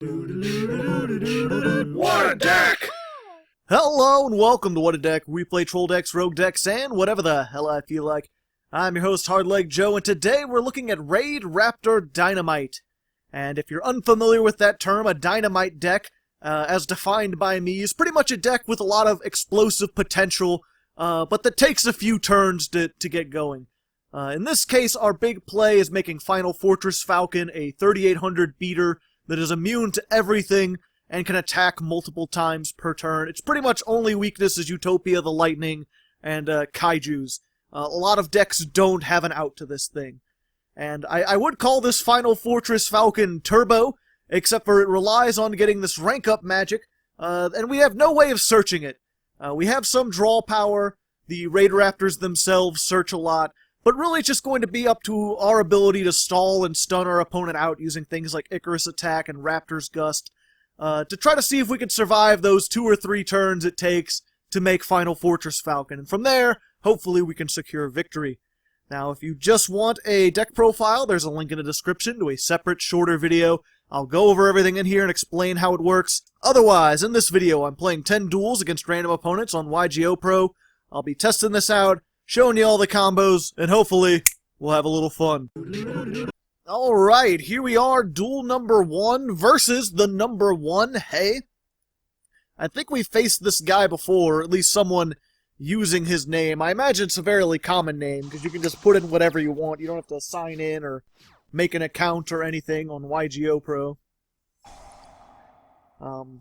What a deck! Hello and welcome to What a Deck. We play troll decks, rogue decks, and whatever the hell I feel like. I'm your host, Hardleg Joe, and today we're looking at Raidraptor Dynamite. And if you're unfamiliar with that term, a dynamite deck, as defined by me, is pretty much a deck with a lot of explosive potential, but that takes a few turns to get going. In this case, our big play is making Final Fortress Falcon a 3800 beater that is immune to everything and can attack multiple times per turn. Its pretty much only weakness is Utopia the Lightning and Kaijus. A lot of decks don't have an out to this thing. And I would call this Final Fortress Falcon Turbo, except for it relies on getting this rank up magic, and we have no way of searching it. We have some draw power, the Raidraptors themselves search a lot, but really it's just going to be up to our ability to stall and stun our opponent out using things like Icarus Attack and Raptor's Gust, to try to see if we can survive those 2 or 3 turns it takes to make Final Fortress Falcon. And from there, hopefully we can secure victory. Now, if you just want a deck profile, there's a link in the description to a separate, shorter video. I'll go over everything in here and explain how it works. Otherwise, in this video, I'm playing 10 duels against random opponents on YGOPro. I'll be testing this out, showing you all the combos, and hopefully, we'll have a little fun. Alright, here we are, duel number 1 versus the number 1, hey? I think we faced this guy before, or at least someone using his name. I imagine it's a fairly common name, because you can just put in whatever you want. You don't have to sign in or make an account or anything on YGOPro.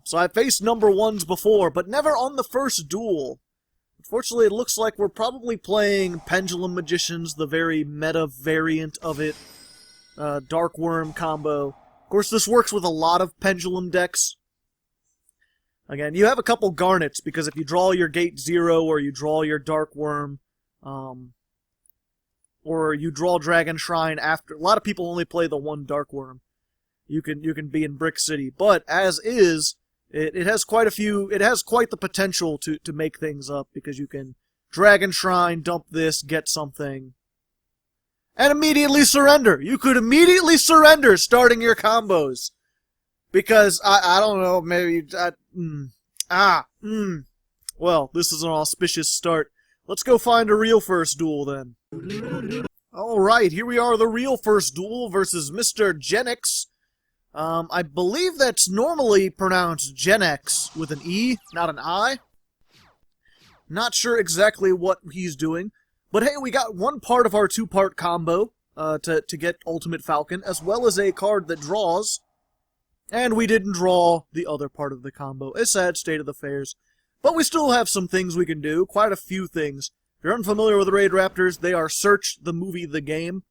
So I faced number 1s before, but never on the first duel. Unfortunately, it looks like we're probably playing Pendulum Magicians, the very meta variant of it. Dark Worm combo. Of course, this works with a lot of Pendulum decks. Again, you have a couple Garnets, because if you draw your Gate 0, or you draw your Dark Worm, or you draw Dragon Shrine after... A lot of people only play the one Dark Worm. You can be in Brick City. But, as is... It has quite the potential to make things up, because you can Dragon Shrine, dump this, get something, and immediately surrender. You could immediately surrender starting your combos. Because, I don't know, maybe, well, this is an auspicious start. Let's go find a real first duel, then. Alright, here we are, the real first duel versus Mr. Genix. I believe that's normally pronounced Genex with an E, not an I. Not sure exactly what he's doing. But hey, we got one part of our 2-part combo to get Ultimate Falcon, as well as a card that draws. And we didn't draw the other part of the combo. A sad state of affairs. But we still have some things we can do, quite a few things. If you're unfamiliar with the Raidraptors, they are Search, the movie, the game.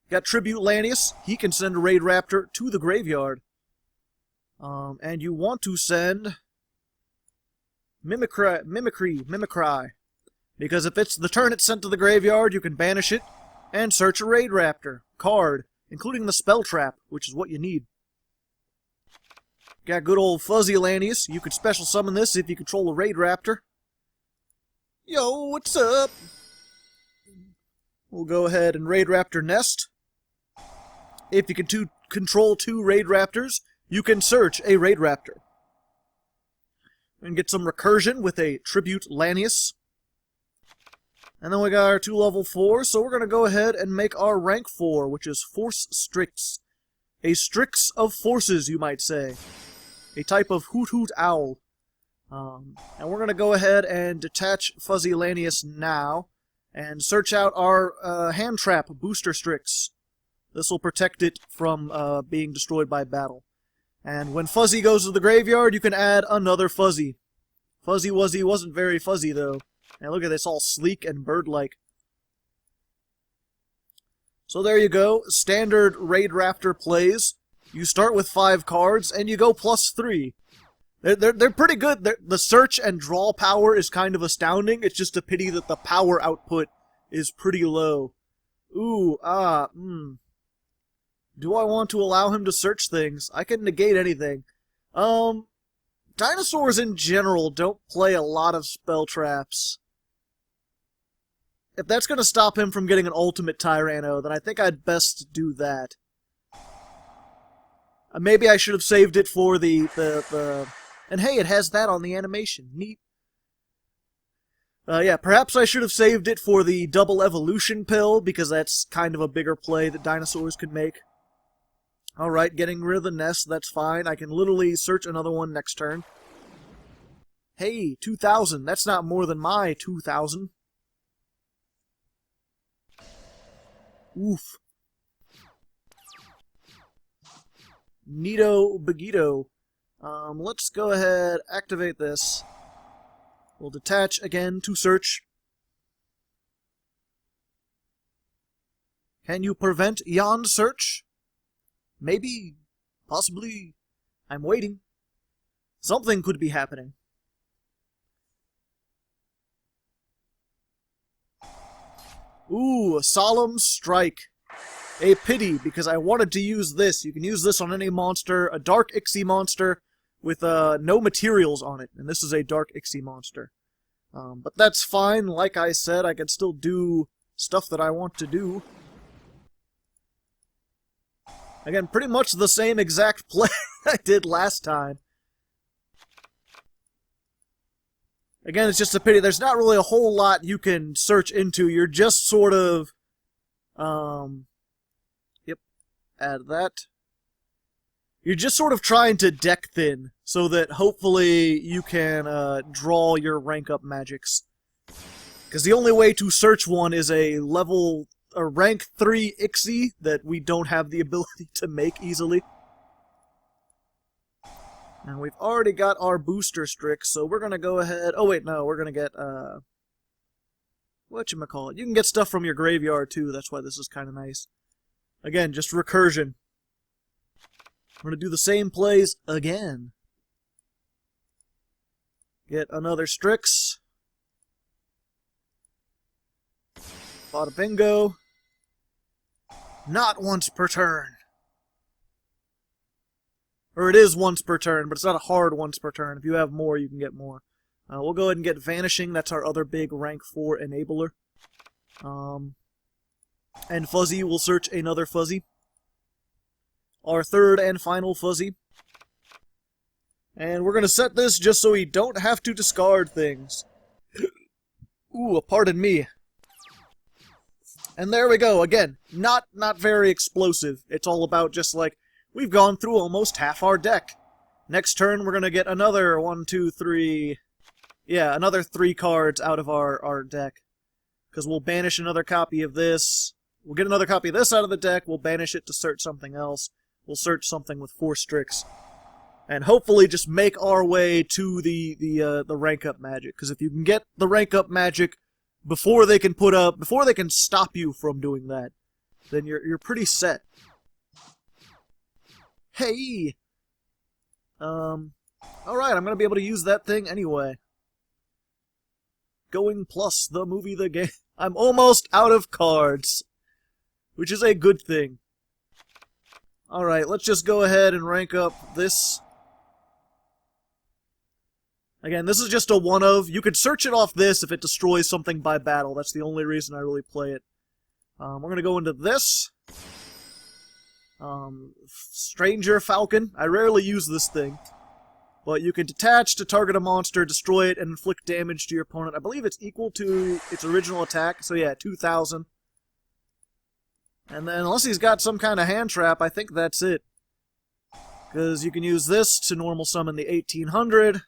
Got Tribute Lanius. He can send a Raidraptor to the graveyard. And you want to send Mimicry. Because if it's the turn it's sent to the graveyard, you can banish it and search a Raidraptor card, including the Spell Trap, which is what you need. Got good old Fuzzy Lanius. You could special summon this if you control a Raidraptor. Yo, what's up? We'll go ahead and Raidraptor Nest. If you can control 2 Raidraptors, you can search a Raidraptor. And get some recursion with a Tribute Lanius. And then we got our 2 level 4, so we're going to go ahead and make our rank 4, which is Force Strix. A Strix of Forces, you might say. A type of Hoot Hoot Owl. And we're going to go ahead and detach Fuzzy Lanius now, and search out our Hand Trap Booster Strix. This will protect it from being destroyed by battle. And when Fuzzy goes to the graveyard, you can add another Fuzzy. Fuzzy Wuzzy wasn't very fuzzy, though. And look at this, all sleek and bird-like. So there you go. Standard Raidraptor plays. You start with 5 cards, and you go +3. They're pretty good. The search and draw power is kind of astounding. It's just a pity that the power output is pretty low. Ooh, Do I want to allow him to search things? I can negate anything. Dinosaurs in general don't play a lot of spell traps. If that's going to stop him from getting an ultimate Tyranno, then I think I'd best do that. Maybe I should have saved it for the... And hey, it has that on the animation. Neat. Yeah, perhaps I should have saved it for the double evolution pill, because that's kind of a bigger play that dinosaurs could make. Alright, getting rid of the nest, that's fine. I can literally search another one next turn. Hey, 2,000. That's not more than my 2,000. Oof. Neato Bagito. Let's go ahead, activate this. We'll detach again to search. Can you prevent yon search? Maybe. Possibly. I'm waiting. Something could be happening. Ooh, a solemn strike. A pity, because I wanted to use this. You can use this on any monster, a dark Ixie monster with no materials on it, and this is a dark Ixie monster. But that's fine. Like I said, I can still do stuff that I want to do. Again, pretty much the same exact play I did last time. Again, it's just a pity. There's not really a whole lot you can search into. You're just sort of... Yep, add that. You're just sort of trying to deck thin, so that hopefully you can draw your rank-up magics. Because the only way to search one is a rank 3 Ixie that we don't have the ability to make easily. And we've already got our booster Strix, so we're gonna go ahead... Oh wait, no, we're gonna get, whatchamacallit? You can get stuff from your graveyard too, that's why this is kinda nice. Again, just recursion. We're gonna do the same plays again. Get another Strix. Bada bingo. Not once per turn. Or it is once per turn, but it's not a hard once per turn. If you have more, you can get more. We'll go ahead and get Vanishing. That's our other big rank 4 enabler. And Fuzzy, we'll search another Fuzzy. Our third and final Fuzzy. And we're going to set this just so we don't have to discard things. Ooh, pardon me. And there we go. Again, not very explosive. It's all about just like, we've gone through almost half our deck. Next turn, we're going to get another 1, 2, 3... Yeah, another 3 cards out of our deck. Because we'll banish another copy of this. We'll get another copy of this out of the deck. We'll banish it to search something else. We'll search something with 4 Strix. And hopefully just make our way to the rank-up magic. Because if you can get the rank-up magic before they can stop you from doing that, then you're pretty set. Hey! Alright, I'm gonna be able to use that thing anyway. Going plus the movie, the game. I'm almost out of cards. Which is a good thing. Alright, let's just go ahead and rank up this. Again, this is just a one of. You could search it off this if it destroys something by battle. That's the only reason I really play it. We're gonna go into this. Stranger Falcon. I rarely use this thing. But you can detach to target a monster, destroy it, and inflict damage to your opponent. I believe it's equal to its original attack. So yeah, 2,000. And then, unless he's got some kind of hand trap, I think that's it. Because you can use this to normal summon the 1800.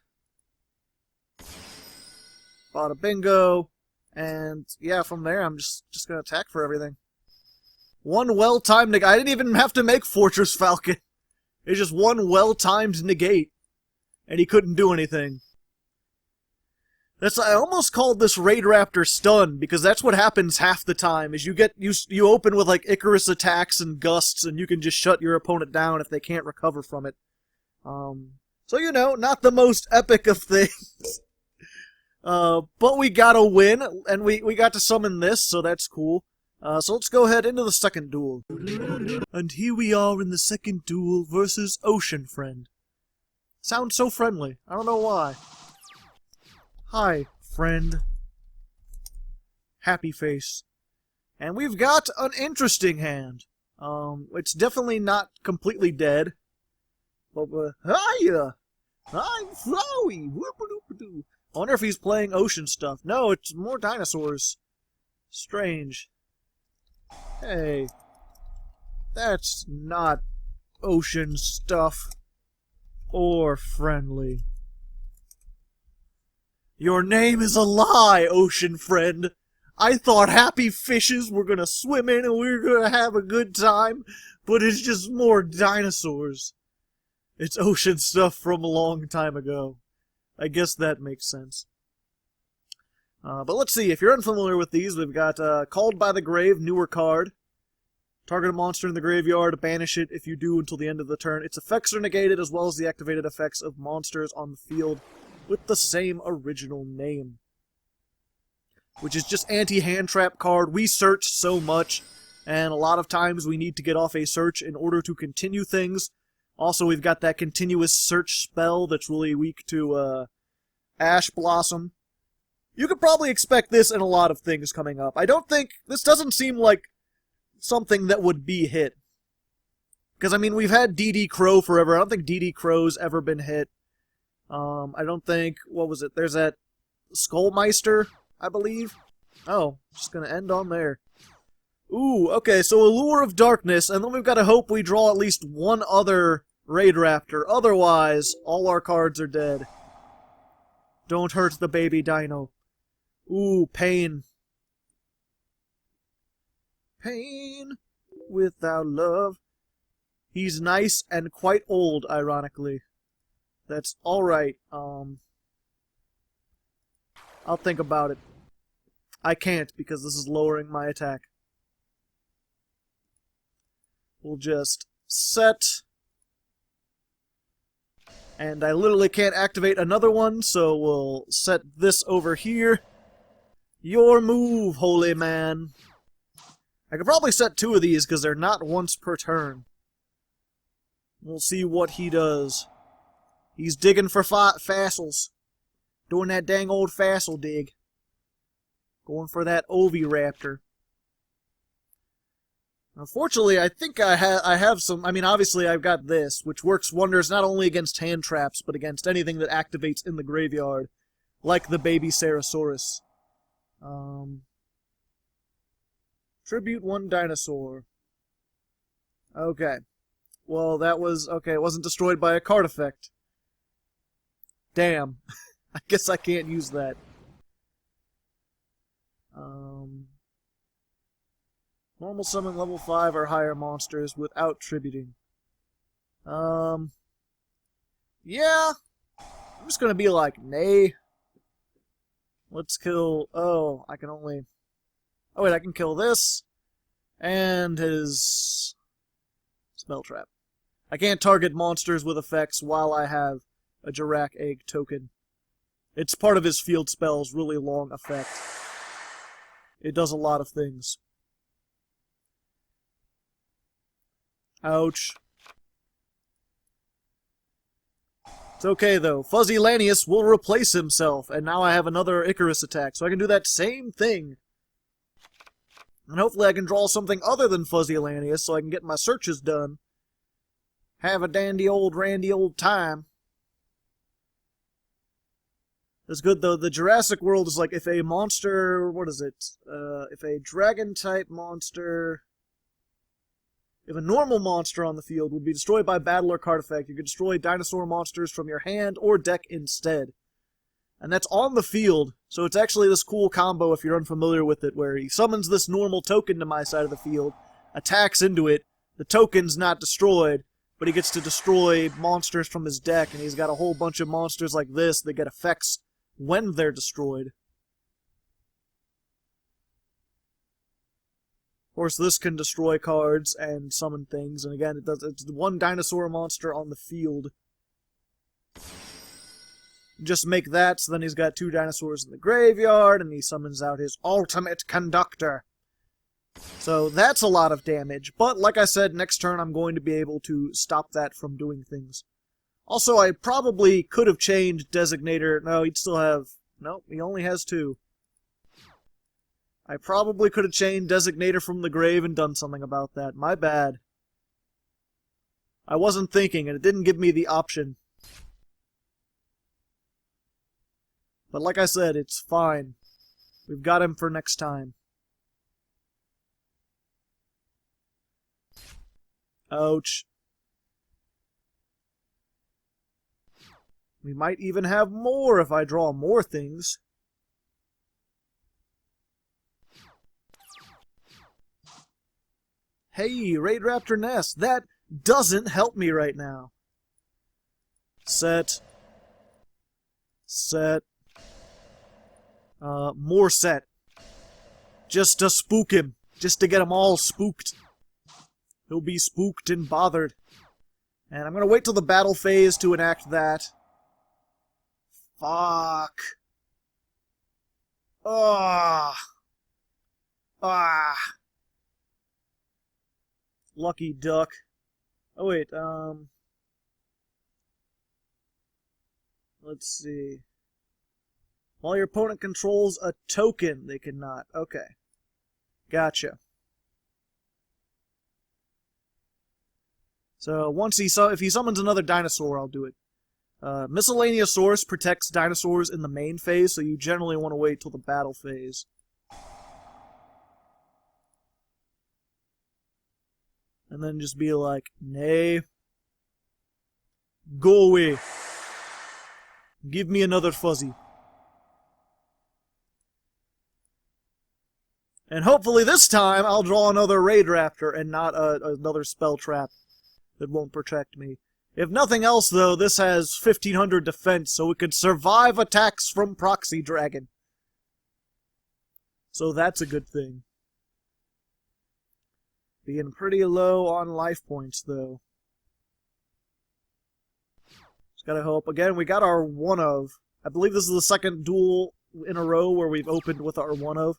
Bada bingo. And yeah, from there, I'm just going to attack for everything. One well-timed negate. I didn't even have to make Fortress Falcon. It's just one well-timed negate. And he couldn't do anything. I almost called this Raidraptor stun, because that's what happens half the time, is you open with like Icarus attacks and Gusts, and you can just shut your opponent down if they can't recover from it. So you know, not the most epic of things. But we got a win, and we got to summon this, so that's cool. So let's go ahead into the second duel. And here we are in the second duel versus Ocean Friend. Sounds so friendly. I don't know why. Hi, friend. Happy face. And we've got an interesting hand. It's definitely not completely dead. Hiya! I'm Flowey! Whoop-a-doop-a-doo. I wonder if he's playing ocean stuff. No, it's more dinosaurs. Strange. Hey. That's not ocean stuff. Or friendly. Your name is a lie, ocean friend. I thought happy fishes were gonna swim in and we were gonna have a good time, but it's just more dinosaurs. It's ocean stuff from a long time ago. I guess that makes sense. But let's see, if you're unfamiliar with these, we've got Called by the Grave, newer card. Target a monster in the graveyard, banish it if you do until the end of the turn. Its effects are negated, as well as the activated effects of monsters on the field with the same original name. Which is just anti-hand trap card. We search so much, and a lot of times we need to get off a search in order to continue things. Also, we've got that continuous search spell that's really weak to Ash Blossom. You could probably expect this in a lot of things coming up. I don't think... This doesn't seem like something that would be hit. Because, I mean, we've had DD Crow forever. I don't think DD Crow's ever been hit. I don't think... What was it? There's that Skullmeister, I believe. Oh, just gonna end on there. Ooh, okay, so Allure of Darkness, and then we've got to hope we draw at least one other Raidraptor. Otherwise, all our cards are dead. Don't hurt the baby dino. Ooh, pain. Pain without love. He's nice and quite old, ironically. That's alright. I'll think about it. I can't, because this is lowering my attack. We'll just set. And I literally can't activate another one, so we'll set this over here. Your move, holy man. I could probably set two of these, because they're not once per turn. We'll see what he does. He's digging for fossils. Doing that dang old fossil dig. Going for that Oviraptor. Unfortunately, I think I have some... I mean, obviously I've got this, which works wonders not only against hand traps, but against anything that activates in the graveyard. Like the baby Ceratosaurus. Tribute one dinosaur. Okay. Well, that was... Okay, it wasn't destroyed by a card effect. Damn. I guess I can't use that. Normal summon level 5 or higher monsters without tributing. Yeah. I'm just gonna be like, nay. Let's kill... Oh, I can only... Oh wait, I can kill this. And his... Spell Trap. I can't target monsters with effects while I have a Jirac Egg token. It's part of his field spell's really long effect. It does a lot of things. Ouch. It's okay, though. Fuzzy Lanius will replace himself, and now I have another Icarus attack, so I can do that same thing. And hopefully I can draw something other than Fuzzy Lanius, so I can get my searches done. Have a dandy old randy old time. That's good, though. The Jurassic World is like if a monster... What is it? If a dragon-type monster... If a normal monster on the field would be destroyed by battle or card effect, you could destroy dinosaur monsters from your hand or deck instead. And that's on the field, so it's actually this cool combo if you're unfamiliar with it, where he summons this normal token to my side of the field, attacks into it, the token's not destroyed, but he gets to destroy monsters from his deck, and he's got a whole bunch of monsters like this that get effects when they're destroyed. Of course, this can destroy cards and summon things, and again, it's one dinosaur monster on the field. Just make that, so then he's got two dinosaurs in the graveyard, and he summons out his ultimate conductor. So that's a lot of damage, but like I said, next turn I'm going to be able to stop that from doing things. Also, I probably could have changed Designator. No, he'd still have... Nope, he only has two. I probably could have chained Designator from the grave and done something about that. My bad. I wasn't thinking, and it didn't give me the option. But like I said, it's fine. We've got him for next time. Ouch. We might even have more if I draw more things. Hey, Raidraptor Nest, that doesn't help me right now. Set. Set. More set. Just to spook him. Just to get him all spooked. He'll be spooked and bothered. And I'm gonna wait till the battle phase to enact that. Fuck. Ah. Ah. Lucky duck. Oh wait, let's see. While your opponent controls a token, they cannot. Okay. Gotcha. So once if he summons another dinosaur, I'll do it. Miscellaneous Source protects dinosaurs in the main phase, so you generally want to wait till the battle phase. And then just be like, nay. Go away. Give me another fuzzy. And hopefully this time I'll draw another Raidraptor and not another spell trap that won't protect me. If nothing else, though, this has 1500 defense, so it could survive attacks from Proxy Dragon. So that's a good thing. Being pretty low on life points, though. Just gotta hope. Again, we got our one of. I believe this is the second duel in a row where we've opened with our one of.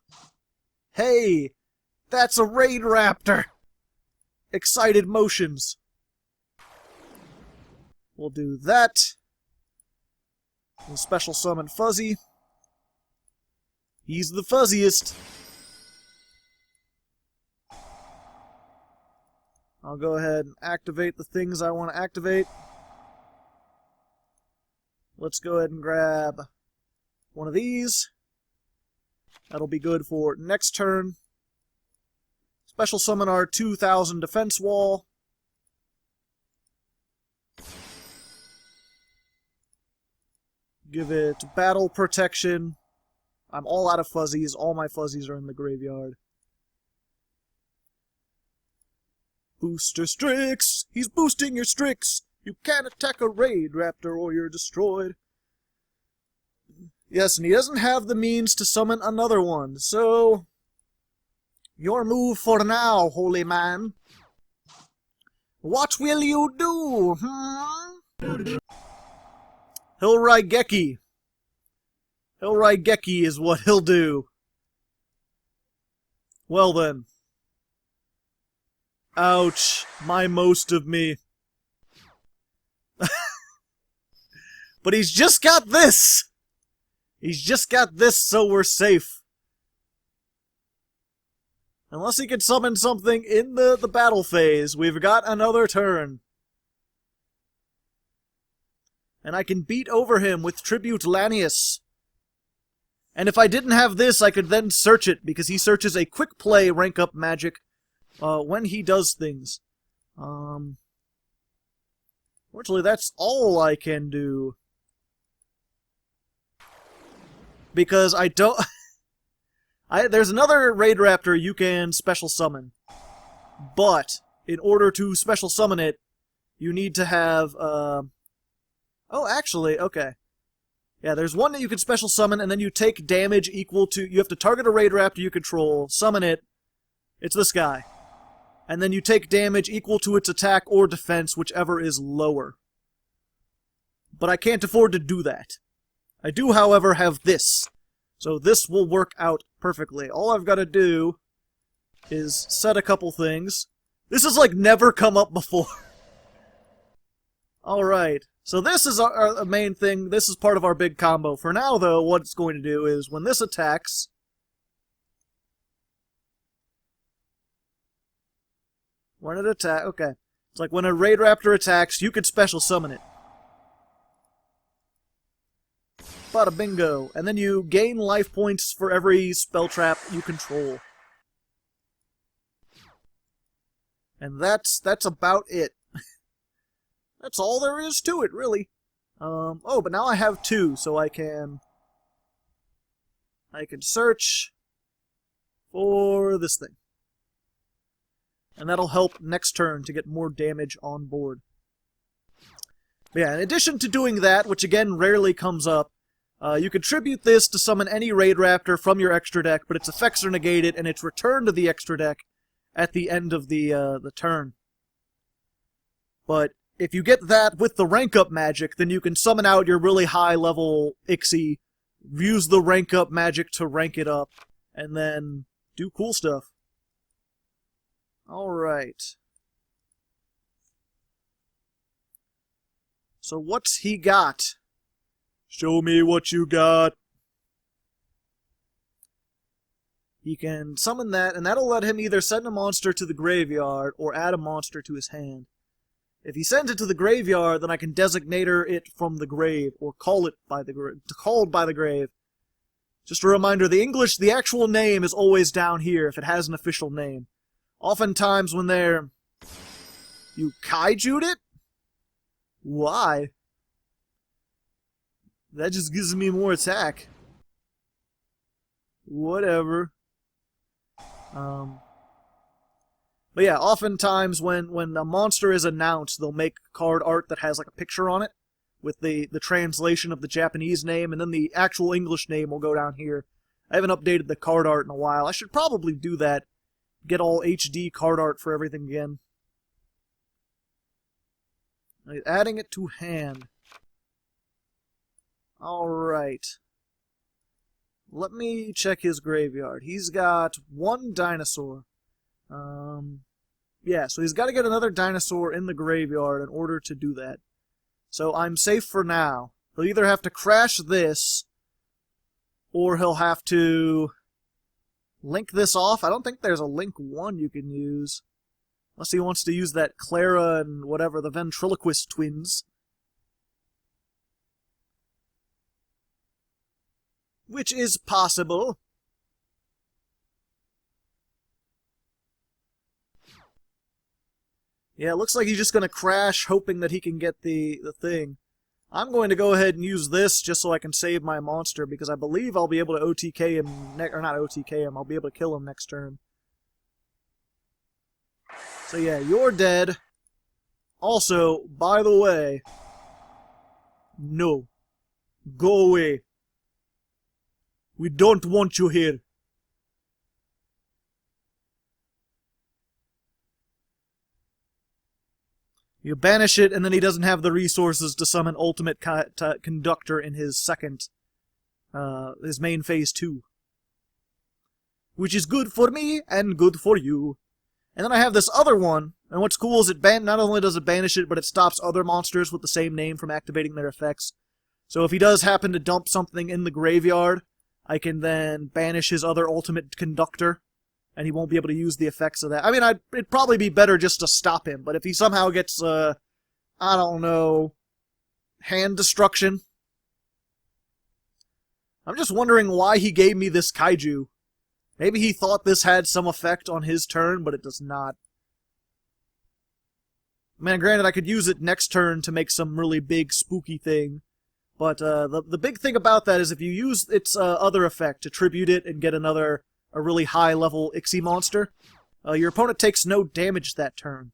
Hey! That's a Raidraptor! Excited motions. We'll do that. We'll special summon Fuzzy. He's the fuzziest. I'll go ahead and activate the things I want to activate. Let's go ahead and grab one of these. That'll be good for next turn. Special summon our 2000 defense wall. Give it battle protection. I'm all out of fuzzies. All my fuzzies are in the graveyard. Booster Strix! He's boosting your Strix! You can't attack a Raidraptor or you're destroyed. Yes, and he doesn't have the means to summon another one, so... Your move for now, holy man. What will you do, He'll Raigeki. He'll Raigeki is what he'll do. Well then. Ouch. My most of me. But he's just got this! He's just got this, so we're safe. Unless he can summon something in the battle phase, we've got another turn. And I can beat over him with Tribute Lanius. And if I didn't have this, I could then search it, because he searches a quick play rank up magic when he does things. Fortunately, that's all I can do. Because I don't... there's another Raidraptor you can special summon. But, in order to special summon it, you need to have... Oh, actually, okay. Yeah, there's one that you can special summon, and then you take damage equal to... You have to target a Raidraptor you control, summon it. It's this guy. And then you take damage equal to its attack or defense, whichever is lower. But I can't afford to do that. I do, however, have this. So this will work out perfectly. All I've got to do is set a couple things. This has, like, never come up before. Alright. So this is our main thing. This is part of our big combo. For now, though, what it's going to do is when this attacks... When it attacks... Okay. It's like when a Raidraptor attacks, you could special summon it. Bada bingo. And then you gain life points for every spell trap you control. And that's about it. That's all there is to it, really. Oh, but now I have 2, so I can search for this thing. And that'll help next turn to get more damage on board. But yeah, in addition to doing that, which again rarely comes up, you can tribute this to summon any Raidraptor from your extra deck, but its effects are negated, and it's returned to the extra deck at the end of the turn. But if you get that with the rank-up magic, then you can summon out your really high-level Ixie, use the rank-up magic to rank it up, and then do cool stuff. Alright. So what's he got? Show me what you got. He can summon that, and that'll let him either send a monster to the graveyard or add a monster to his hand. If he sends it to the graveyard, then I can designate it from the grave, or call it by the called by the grave. Just a reminder, the actual name is always down here if it has an official name. Oftentimes when they're... You kaiju'd it? Why? That just gives me more attack. Whatever. But yeah, oftentimes when a monster is announced, they'll make card art that has like a picture on it with the translation of the Japanese name, and then the actual English name will go down here. I haven't updated the card art in a while. I should probably do that. Get all HD card art for everything again. Adding it to hand. Alright. Let me check his graveyard. He's got 1 dinosaur. Yeah, so he's got to get another dinosaur in the graveyard in order to do that. So I'm safe for now. He'll either have to crash this, or he'll have to link this off. I don't think there's a link 1 you can use. Unless he wants to use that Clara and whatever, the ventriloquist twins. Which is possible. Yeah, it looks like he's just going to crash, hoping that he can get the thing. I'm going to go ahead and use this just so I can save my monster, because I believe I'll be able to OTK him, or not OTK him, I'll be able to kill him next turn. So yeah, you're dead. Also, by the way, no. Go away. We don't want you here. You banish it, and then he doesn't have the resources to summon Ultimate Conductor in his his main phase 2. Which is good for me, and good for you. And then I have this other one, and what's cool is not only does it banish it, but it stops other monsters with the same name from activating their effects. So if he does happen to dump something in the graveyard, I can then banish his other Ultimate Conductor, and he won't be able to use the effects of that. I mean, it'd probably be better just to stop him, but if he somehow gets, I don't know, hand destruction. I'm just wondering why he gave me this kaiju. Maybe he thought this had some effect on his turn, but it does not. Man, granted, I could use it next turn to make some really big, spooky thing. But the big thing about that is if you use its other effect to tribute it and get a really high-level Ixie monster, your opponent takes no damage that turn.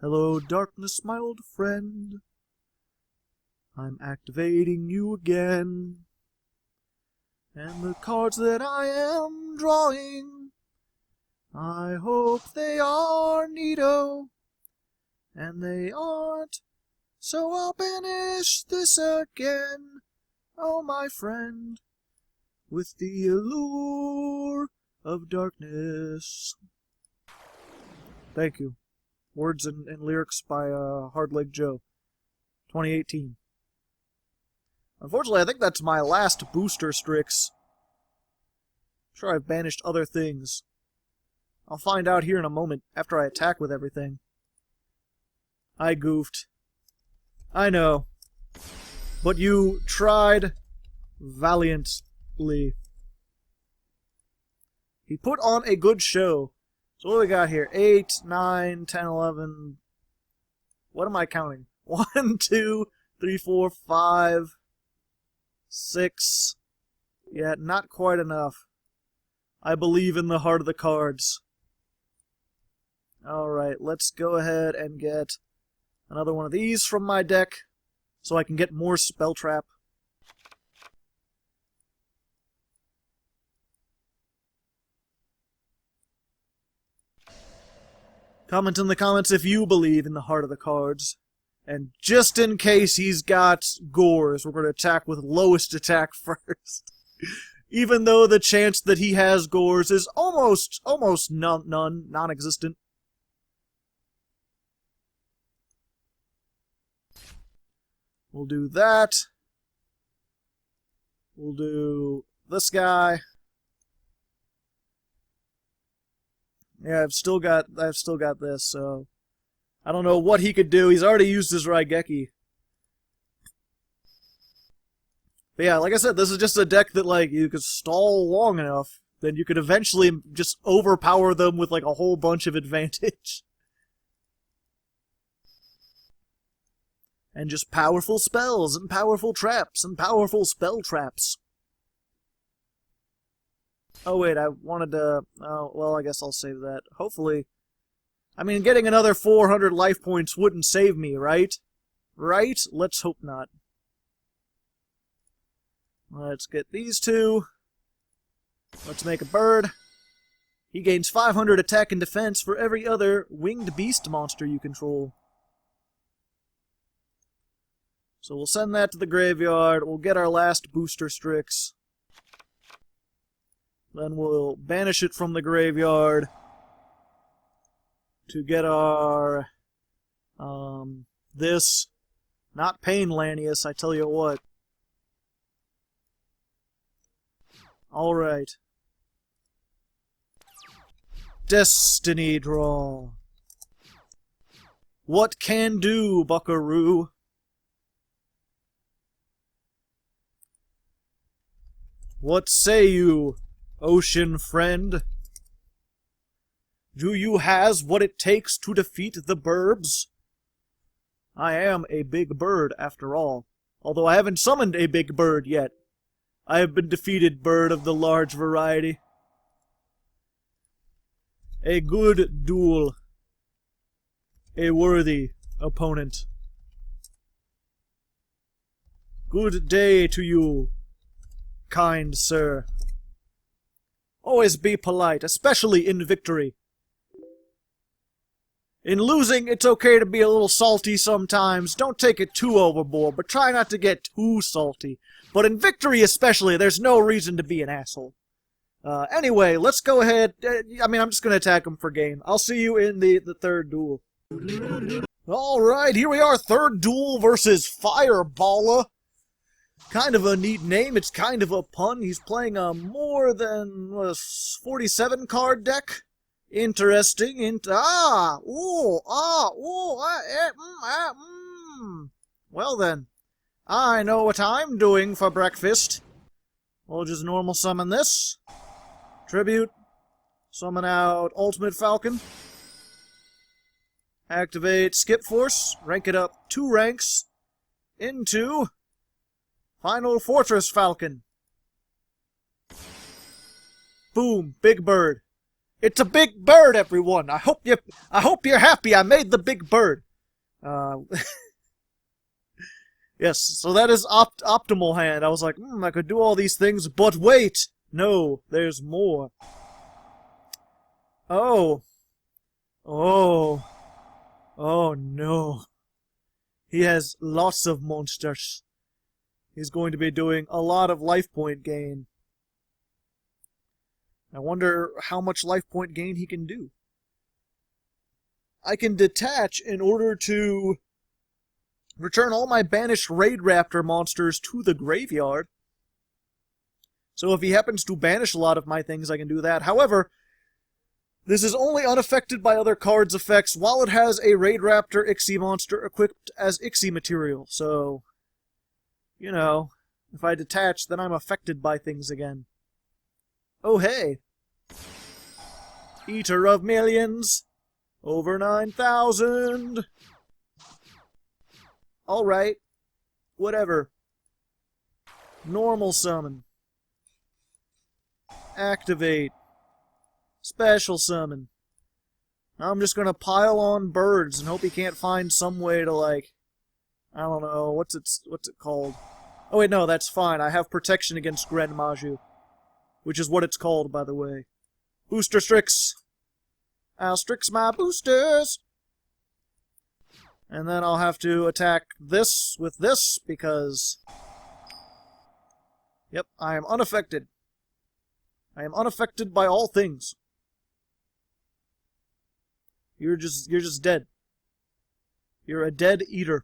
Hello, darkness, my old friend. I'm activating you again. And the cards that I am drawing, I hope they are neato. And they aren't. So I'll banish this again, oh my friend, with the allure of darkness. Thank you. Words and lyrics by Hardleg Joe, 2018. Unfortunately, I think that's my last booster Strix. I'm sure I've banished other things. I'll find out here in a moment after I attack with everything. I goofed. I know. But you tried valiantly. He put on a good show. So what do we got here? 8, 9, 10, 11... What am I counting? 1, 2, 3, 4, 5, 6... Yeah, not quite enough. I believe in the heart of the cards. Alright, let's go ahead and get another one of these from my deck so I can get more spell trap. Comment in the comments if you believe in the heart of the cards. And just in case he's got gores, we're going to attack with lowest attack first. Even though the chance that he has gores is almost non-existent. We'll do that. We'll do this guy. Yeah, I've still got this, so I don't know what he could do. He's already used his Raigeki. But yeah, like I said, this is just a deck that, like, you could stall long enough, then you could eventually just overpower them with, like, a whole bunch of advantage. And just powerful spells, and powerful traps, and powerful spell traps. Oh wait, I wanted to... Oh, well, I guess I'll save that. Hopefully... I mean, getting another 400 life points wouldn't save me, right? Right? Let's hope not. Let's get these two. Let's make a bird. He gains 500 attack and defense for every other winged beast monster you control. So we'll send that to the graveyard. We'll get our last booster Strix. Then we'll banish it from the graveyard to get our, this. Not Pain Lanius, I tell you what. Alright. Destiny Draw. What can do, buckaroo? What say you, ocean friend? Do you has what it takes to defeat the burbs? I am a big bird, after all. Although I haven't summoned a big bird yet. I have been defeated, bird of the large variety. A good duel. A worthy opponent. Good day to you, kind sir. Always be polite, especially in victory. In losing, it's okay to be a little salty sometimes. Don't take it too overboard, but try not to get too salty. But in victory especially, there's no reason to be an asshole. Anyway, let's go ahead. I mean, I'm just going to attack him for game. I'll see you in the third duel. Alright, here we are. Third duel versus Fireballer. Kind of a neat name. It's kind of a pun. He's playing a more than 47 card deck. Interesting. Well then, I know what I'm doing for breakfast. We'll just normal summon this. Tribute. Summon out Ultimate Falcon. Activate Skip Force. Rank it up 2 ranks into Final Fortress Falcon. Boom. Big bird. It's a big bird, everyone. I hope you're happy. I made the big bird. Yes, so that is optimal hand. I was like, I could do all these things, but wait! No, there's more. Oh. Oh. Oh, no. He has lots of monsters. He's going to be doing a lot of life point gain. I wonder how much life point gain he can do. I can detach in order to return all my banished Raidraptor monsters to the graveyard. So if he happens to banish a lot of my things, I can do that. However, This is only unaffected by other cards' effects while it has a Raidraptor Ixie monster equipped as Ixie material. So, you know, if I detach, then I'm affected by things again. Oh hey! Eater of millions! Over 9,000! Alright. Whatever. Normal summon. Activate. Special summon. Now I'm just gonna pile on birds and hope he can't find some way to, like, I don't know, what's it called? Oh wait, no, that's fine. I have protection against Gren Maju. Which is what it's called, by the way. Booster Strix! I'll Strix my boosters! And then I'll have to attack this with this, because... Yep, I am unaffected. I am unaffected by all things. You're just dead. You're a dead eater.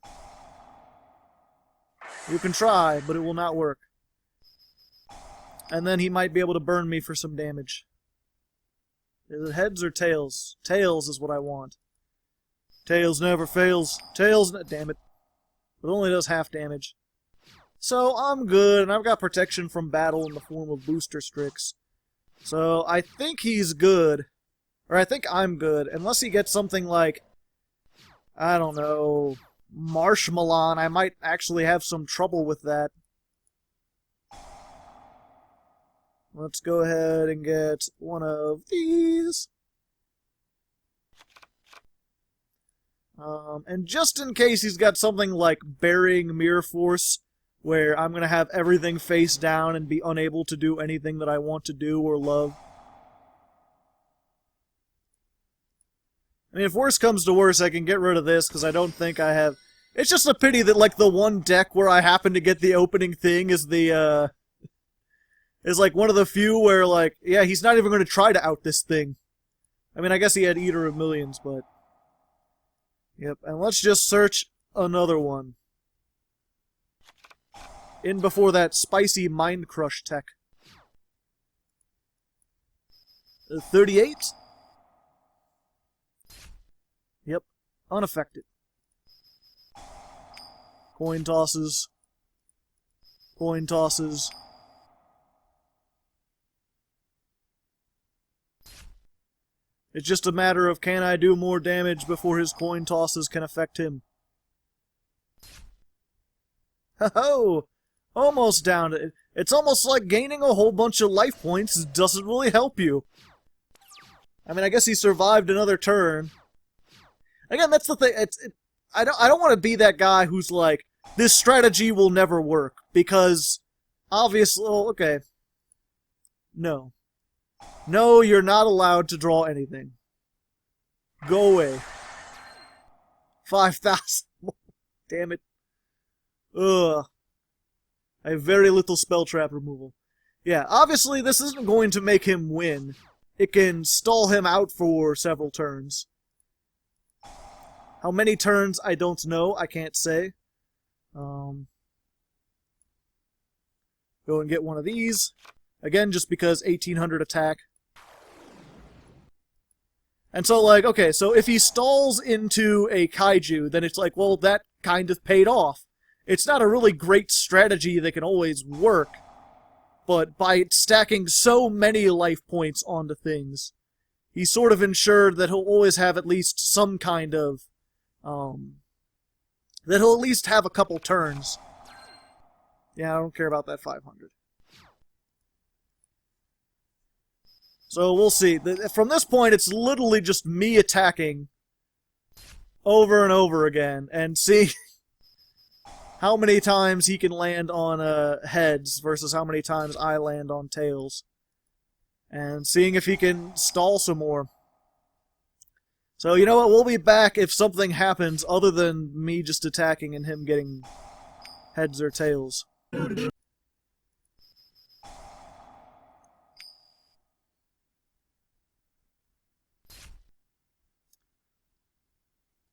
You can try, but it will not work. And then he might be able to burn me for some damage. Is it heads or tails? Tails is what I want. Tails never fails. Tails, damn it. It only does half damage. So I'm good, and I've got protection from battle in the form of Booster Strix. So I think he's good. Or I think I'm good, unless he gets something like, I don't know, Marshmallow. I might actually have some trouble with that. Let's go ahead and get one of these. And just in case he's got something like Burying Mirror Force, where I'm going to have everything face down and be unable to do anything that I want to do or love. I mean, if worse comes to worse, I can get rid of this, because I don't think I have... It's just a pity that, like, the one deck where I happen to get the opening thing is the, is, like, one of the few where, like, yeah, he's not even going to try to out this thing. I mean, I guess he had Eater of Millions, but... Yep, and let's just search another one. In before that spicy Mind Crush tech. 38? Yep, unaffected. Coin tosses. Coin tosses. It's just a matter of can I do more damage before his coin tosses can affect him. Ho-ho! Almost down to it. It's almost like gaining a whole bunch of life points doesn't really help you. I mean, I guess he survived another turn. Again, that's the thing. I don't want to be that guy who's like, this strategy will never work, because obviously, well, okay. No. No, you're not allowed to draw anything. Go away. 5,000. Damn it. Ugh. I have very little spell trap removal. Yeah, obviously this isn't going to make him win. It can stall him out for several turns. How many turns, I don't know. I can't say. Go and get one of these. Again, just because 1800 attack. And so, like, okay, so if he stalls into a kaiju, then it's like, well, that kind of paid off. It's not a really great strategy that can always work, but by stacking so many life points onto things, he's sort of ensured that he'll always have at least some kind of, that he'll at least have a couple turns. Yeah, I don't care about that 500. So we'll see. From this point, it's literally just me attacking over and over again, and see how many times he can land on heads versus how many times I land on tails. And seeing if he can stall some more. So, you know what? We'll be back if something happens other than me just attacking and him getting heads or tails.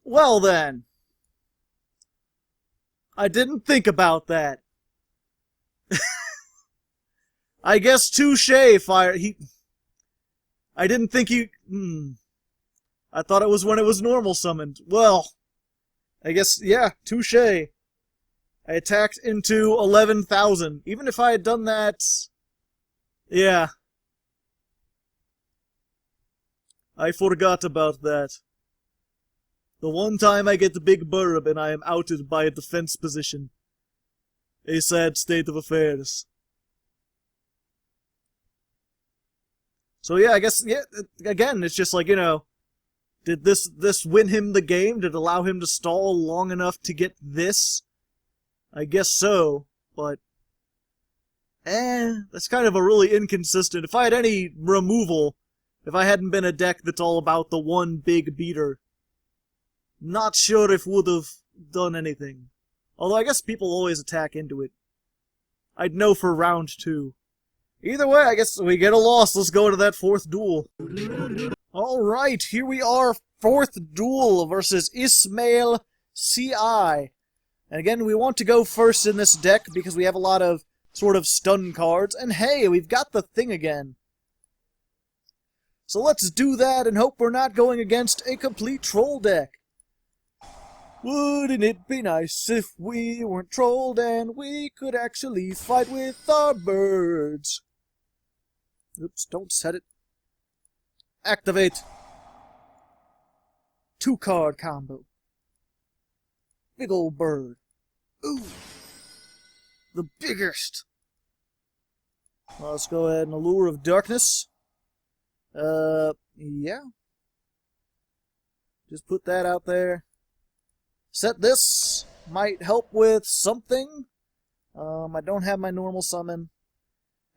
Well then. I didn't think about that. I guess touche, fire. I didn't think you... I thought it was when it was normal summoned. Well, I guess, yeah, touche. I attacked into 11,000. Even if I had done that... Yeah. I forgot about that. The one time I get the big burb and I am outed by a defense position. A sad state of affairs. So yeah, I guess, yeah, again, it's just like, you know, did this win him the game? Did it allow him to stall long enough to get this? I guess so, but... that's kind of a really inconsistent... If I had any removal, if I hadn't been a deck that's all about the one big beater, not sure if would have done anything. Although I guess people always attack into it. I'd know for round 2. Either way, I guess we get a loss. Let's go to that 4th duel. Alright, here we are, 4th duel versus Ismail CI. And again, we want to go first in this deck because we have a lot of sort of stun cards. And hey, we've got the thing again. So let's do that and hope we're not going against a complete troll deck. Wouldn't it be nice if we weren't trolled and we could actually fight with our birds? Oops, don't set it. Activate. 2-card combo. Big old bird. Ooh. The biggest. Well, let's go ahead and Allure of Darkness. Yeah. Just put that out there. Set this. Might help with something. I don't have my normal summon.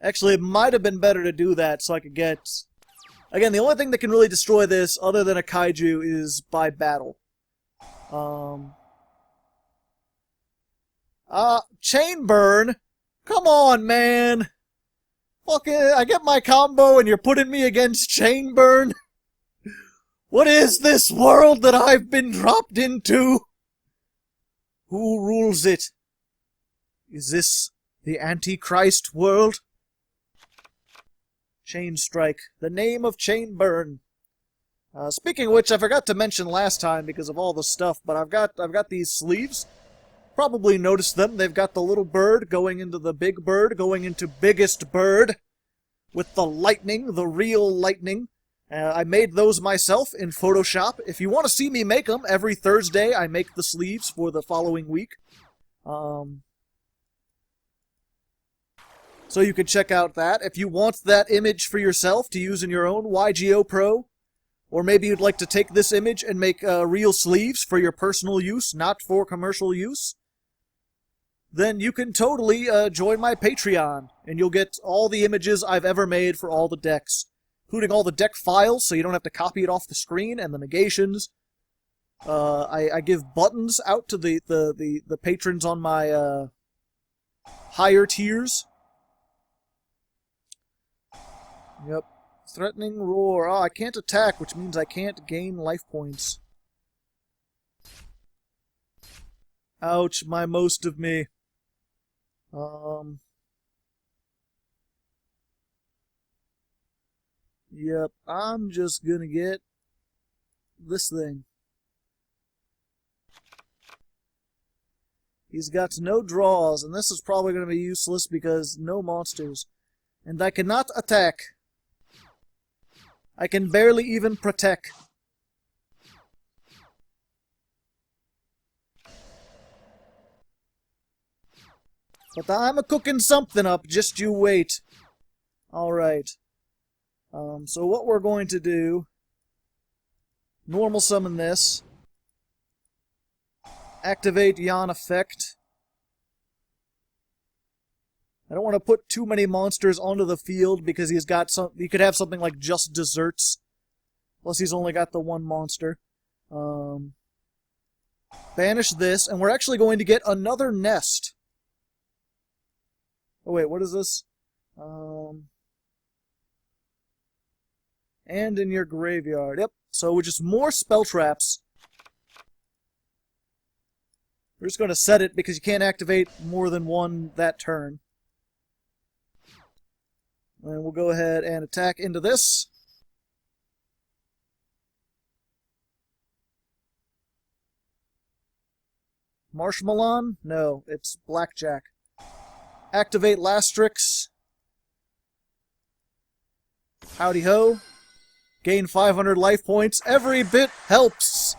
Actually, it might have been better to do that so I could get... Again, the only thing that can really destroy this, other than a kaiju, is by battle. Chain burn? Come on, man! Fucking, I get my combo and you're putting me against chain burn? What is this world that I've been dropped into? Who rules it? Is this the Antichrist world? Chain Strike, the name of Chain Burn. Speaking of which, I forgot to mention last time because of all the stuff, but I've got these sleeves. Probably noticed them. They've got the little bird going into the big bird, going into biggest bird, with the lightning, the real lightning. I made those myself in Photoshop. If you want to see me make them, every Thursday I make the sleeves for the following week. So you can check out that. If you want that image for yourself to use in your own YGOPro, or maybe you'd like to take this image and make real sleeves for your personal use, not for commercial use, then you can totally join my Patreon, and you'll get all the images I've ever made for all the decks, including all the deck files, so you don't have to copy it off the screen, and the negations. I give buttons out to the patrons on my higher tiers. Yep. Threatening Roar. Oh, I can't attack, which means I can't gain life points. Ouch, my most of me. Yep, I'm just gonna get this thing. He's got no draws, and this is probably gonna be useless because no monsters. And I cannot attack. I can barely even protect. But I'm a-cooking something up, just you wait. Alright. So what we're going to do... Normal summon this. Activate Yon Effect. I don't want to put too many monsters onto the field because he's got some. He could have something like just desserts. Plus, he's only got the one monster. Banish this, and we're actually going to get another nest. Oh wait, what is this? And in your graveyard. Yep. So with just more spell traps. We're just going to set it because you can't activate more than one that turn. And we'll go ahead and attack into this. Marshmallow? No, it's Blackjack. Activate Strix. Howdy ho. Gain 500 life points. Every bit helps.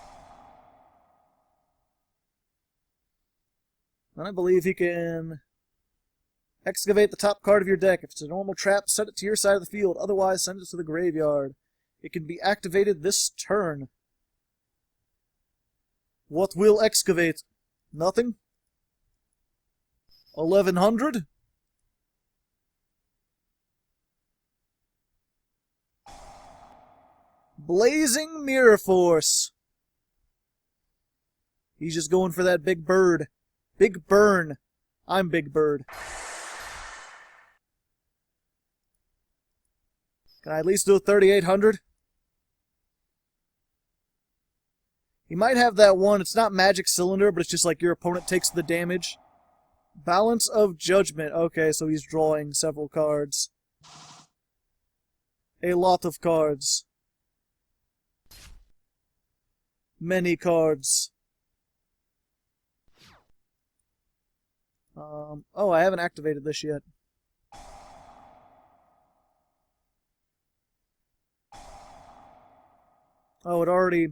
And I believe he can excavate the top card of your deck. If it's a normal trap, set it to your side of the field. Otherwise, send it to the graveyard. It can be activated this turn. What will excavate? Nothing? 1100? Blazing Mirror Force. He's just going for that big bird. Big burn. I'm Big Bird. Can I at least do 3,800? He might have that one. It's not Magic Cylinder, but it's just like your opponent takes the damage. Balance of Judgment. Okay, so he's drawing several cards. A lot of cards. Many cards. Oh, I haven't activated this yet. Oh, it already...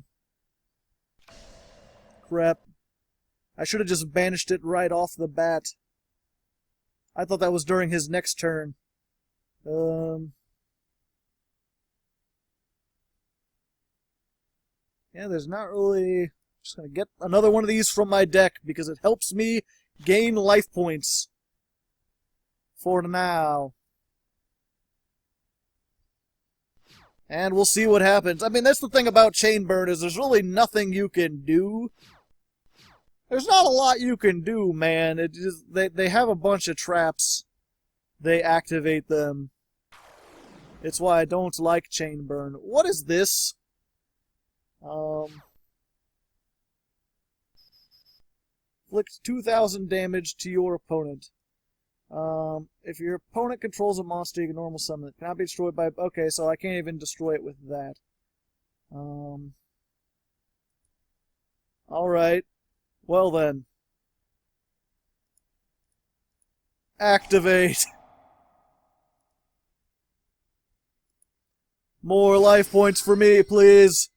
Crap. I should have just banished it right off the bat. I thought that was during his next turn. Yeah, there's not really... Just gonna get another one of these from my deck because it helps me gain life points. For now. And we'll see what happens. I mean, that's the thing about Chain Burn, is there's really nothing you can do. There's not a lot you can do, man. It just, they have a bunch of traps. They activate them. It's why I don't like Chain Burn. What is this? Inflict 2,000 damage to your opponent. If your opponent controls a monster, you can normal summon it. Cannot be destroyed by... Okay, so I can't even destroy it with that. Alright. Well then. Activate! More life points for me, please!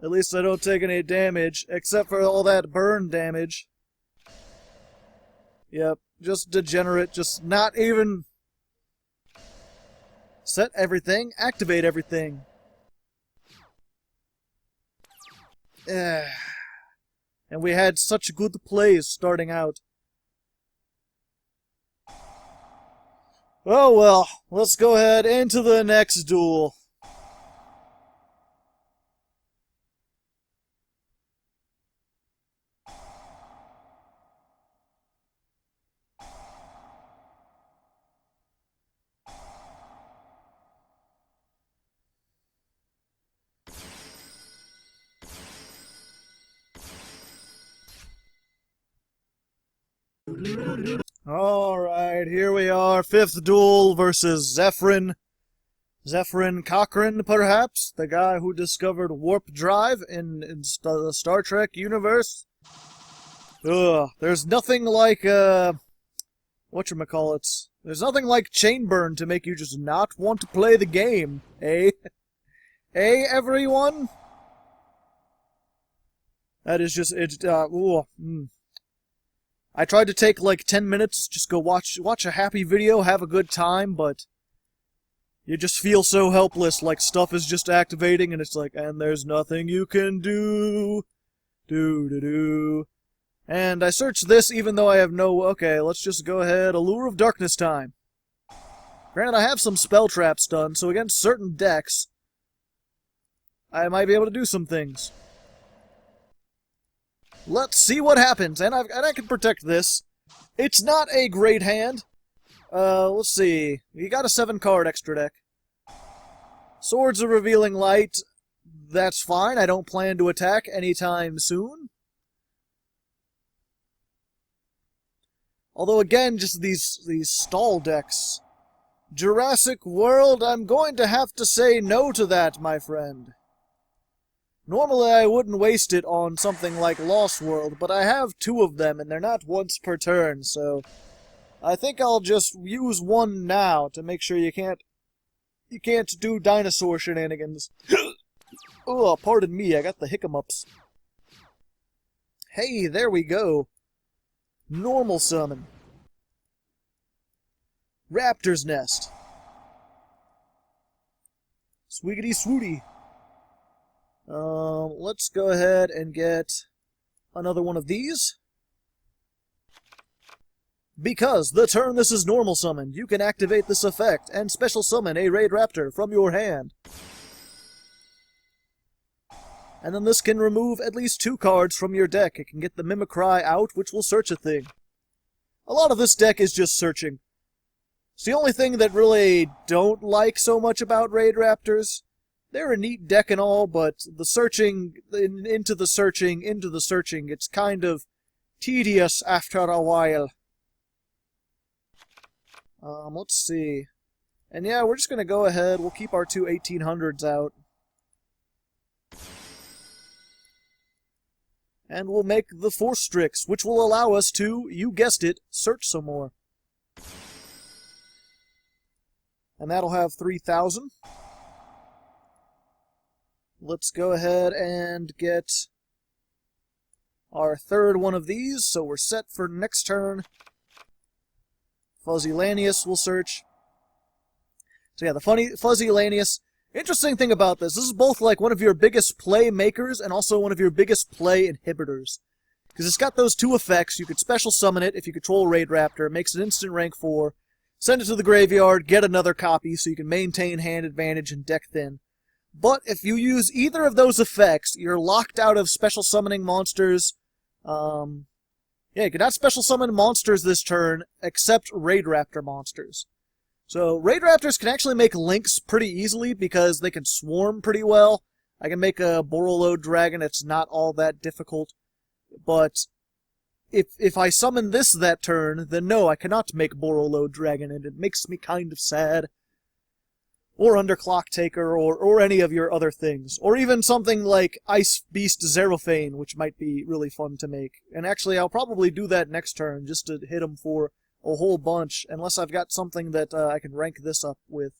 At least I don't take any damage, except for all that burn damage. Yep, just degenerate, just not even... Set everything, activate everything. And we had such good plays starting out. Oh well, let's go ahead into the next duel. Alright, here we are, 5th duel versus Zephyrin. Zephyrin Cochrane, perhaps? The guy who discovered warp drive in the Star Trek universe? Ugh, there's nothing like, whatchamacallits. There's nothing like Chain Burn to make you just not want to play the game, eh? Eh, everyone? That is just, I tried to take like 10 minutes, just go watch a happy video, have a good time, but you just feel so helpless, like stuff is just activating, and it's like, and there's nothing you can do. And I searched this even though I have no... Okay, let's just go ahead. Allure of Darkness time. Granted, I have some spell traps done, so against certain decks, I might be able to do some things. Let's see what happens, and I can protect this. It's not a great hand. Let's see. You got a 7-card extra deck. Swords of Revealing Light. That's fine. I don't plan to attack anytime soon. Although again, just these stall decks Jurassic World, I'm going to have to say no to that, my friend. Normally I wouldn't waste it on something like Lost World, but I have 2 of them, and they're not once per turn, so I think I'll just use one now to make sure you can't do dinosaur shenanigans. Oh, pardon me, I got the hiccups. Hey, there we go. Normal summon. Raptor's Nest. Swiggity swooty. Let's go ahead and get another one of these. Because the turn this is normal summoned, you can activate this effect and special summon a Raidraptor from your hand. And then this can remove at least 2 cards from your deck. It can get the Mimicry out, which will search a thing. A lot of this deck is just searching. It's the only thing that really don't like so much about Raidraptors. They're a neat deck and all, but the searching, into the searching, it's kind of tedious after a while. Let's see. And yeah, we're just going to go ahead. We'll keep our 2 1800s out. And we'll make the 4 Strix, which will allow us to, you guessed it, search some more. And that'll have 3,000. Let's go ahead and get our 3rd one of these, so we're set for next turn. Fuzzy Lanius will search. So yeah, the Fuzzy Lanius. Interesting thing about this is both like one of your biggest play makers and also one of your biggest play inhibitors. Because it's got those 2 effects. You could special summon it if you control Raidraptor. It makes an instant rank 4. Send it to the graveyard, get another copy so you can maintain hand advantage and deck thin. But if you use either of those effects, you're locked out of special summoning monsters. Yeah, you cannot special summon monsters this turn, except Raidraptor monsters. So, Raidraptors can actually make links pretty easily, because they can swarm pretty well. I can make a Borreload Dragon, it's not all that difficult. But, if I summon this that turn, then no, I cannot make Borreload Dragon, and it makes me kind of sad. Or Underclock Taker, or any of your other things. Or even something like Ice Beast Xerophane, which might be really fun to make. And actually, I'll probably do that next turn, just to hit him for a whole bunch, unless I've got something that I can rank this up with.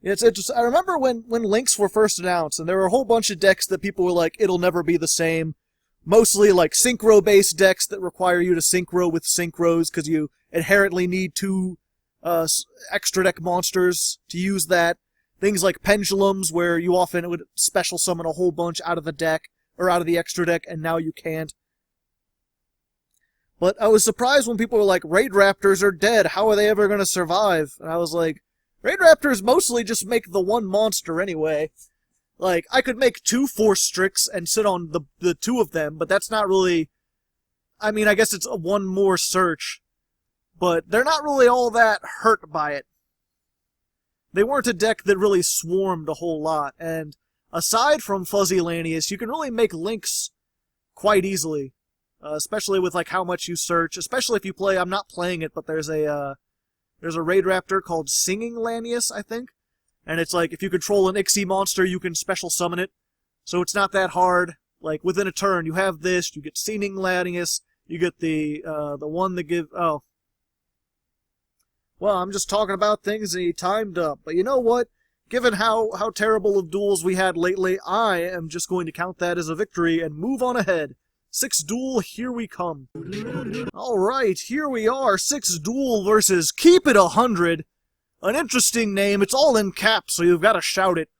It's interesting. I remember when Links were first announced, and there were a whole bunch of decks that people were like, it'll never be the same. Mostly like Synchro-based decks that require you to Synchro with Synchros, because you inherently need 2 extra deck monsters to use that. Things like Pendulums, where you often would special summon a whole bunch out of the deck, or out of the extra deck, and now you can't. But I was surprised when people were like, Raidraptors are dead, how are they ever going to survive? And I was like, Raidraptors mostly just make the 1 monster anyway. Like, I could make 2 Force Strix and sit on the 2 of them, but that's not really... I mean, I guess it's a 1 more search. But they're not really all that hurt by it. They weren't a deck that really swarmed a whole lot, and aside from Fuzzy Lanius, you can really make links quite easily. Especially with like how much you search, especially if you play, I'm not playing it, but there's a Raidraptor called Singing Lanius, I think. And it's like, if you control an Ixie monster, you can special summon it. So it's not that hard. Like, within a turn, you have this, you get Singing Lanius, you get the one that oh. Well, I'm just talking about things and he timed up. But you know what? Given how terrible of duels we had lately, I am just going to count that as a victory and move on ahead. 6 duel, here we come. Alright, here we are, 6 duel versus Keep It 100. An interesting name, it's all in caps, so you've got to shout it.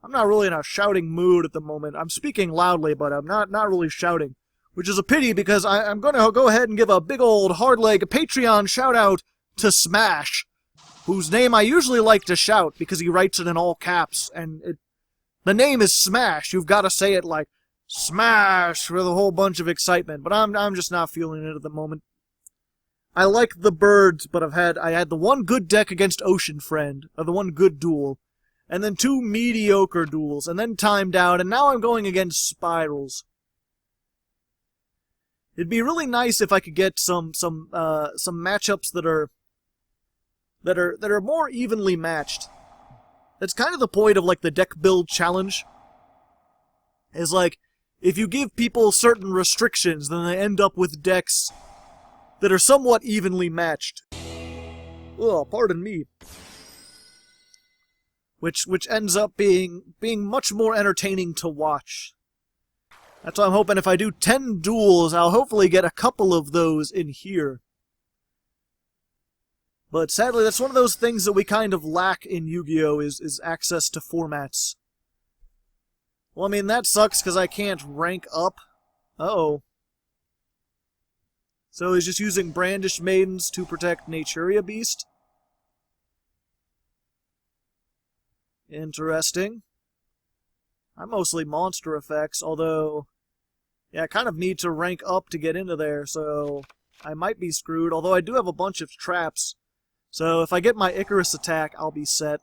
I'm not really in a shouting mood at the moment. I'm speaking loudly, but I'm not really shouting. Which is a pity, because I'm going to go ahead and give a big old Hardleg Patreon shout-out to Smash, whose name I usually like to shout, because he writes it in all caps, and the name is Smash. You've got to say it like, Smash, with a whole bunch of excitement, but I'm just not feeling it at the moment. I like the birds, but I had the 1 good deck against Ocean Friend, or the 1 good duel, and then 2 mediocre duels, and then timed out, and now I'm going against Spirals. It'd be really nice if I could get some matchups that are more evenly matched. That's kind of the point of like the deck build challenge. Is like, if you give people certain restrictions, then they end up with decks that are somewhat evenly matched. Oh, pardon me. Which ends up being much more entertaining to watch. That's why I'm hoping if I do 10 duels, I'll hopefully get a couple of those in here. But sadly, that's one of those things that we kind of lack in Yu-Gi-Oh! Is access to formats. Well, I mean, that sucks because I can't rank up. Uh-oh. So he's just using Brandish Maidens to protect Naturia Beast. Interesting. I'm mostly monster effects, although... yeah, I kind of need to rank up to get into there, so... I might be screwed, although I do have a bunch of traps. So if I get my Icarus attack, I'll be set.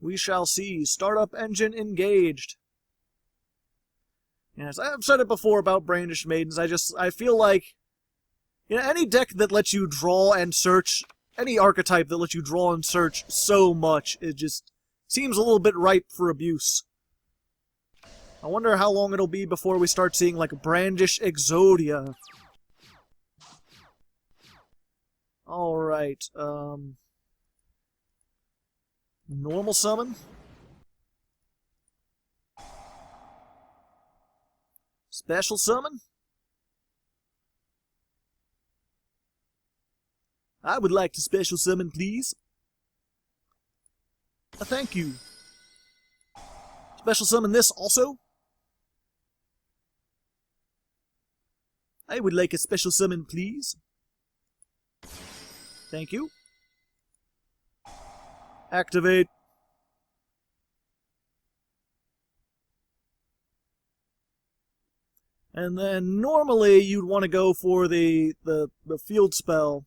We shall see. Startup engine engaged. Yes, I've said it before about Brandish Maidens. I feel like... you know, any deck that lets you draw and search... any archetype that lets you draw and search so much, it just seems a little bit ripe for abuse. I wonder how long it'll be before we start seeing, like, Brandish Exodia. Alright, normal summon? Special summon? I would like to special summon, please. Thank you. Special summon this also? I would like a special summon, please. Thank you. Activate. And then normally you'd want to go for the field spell.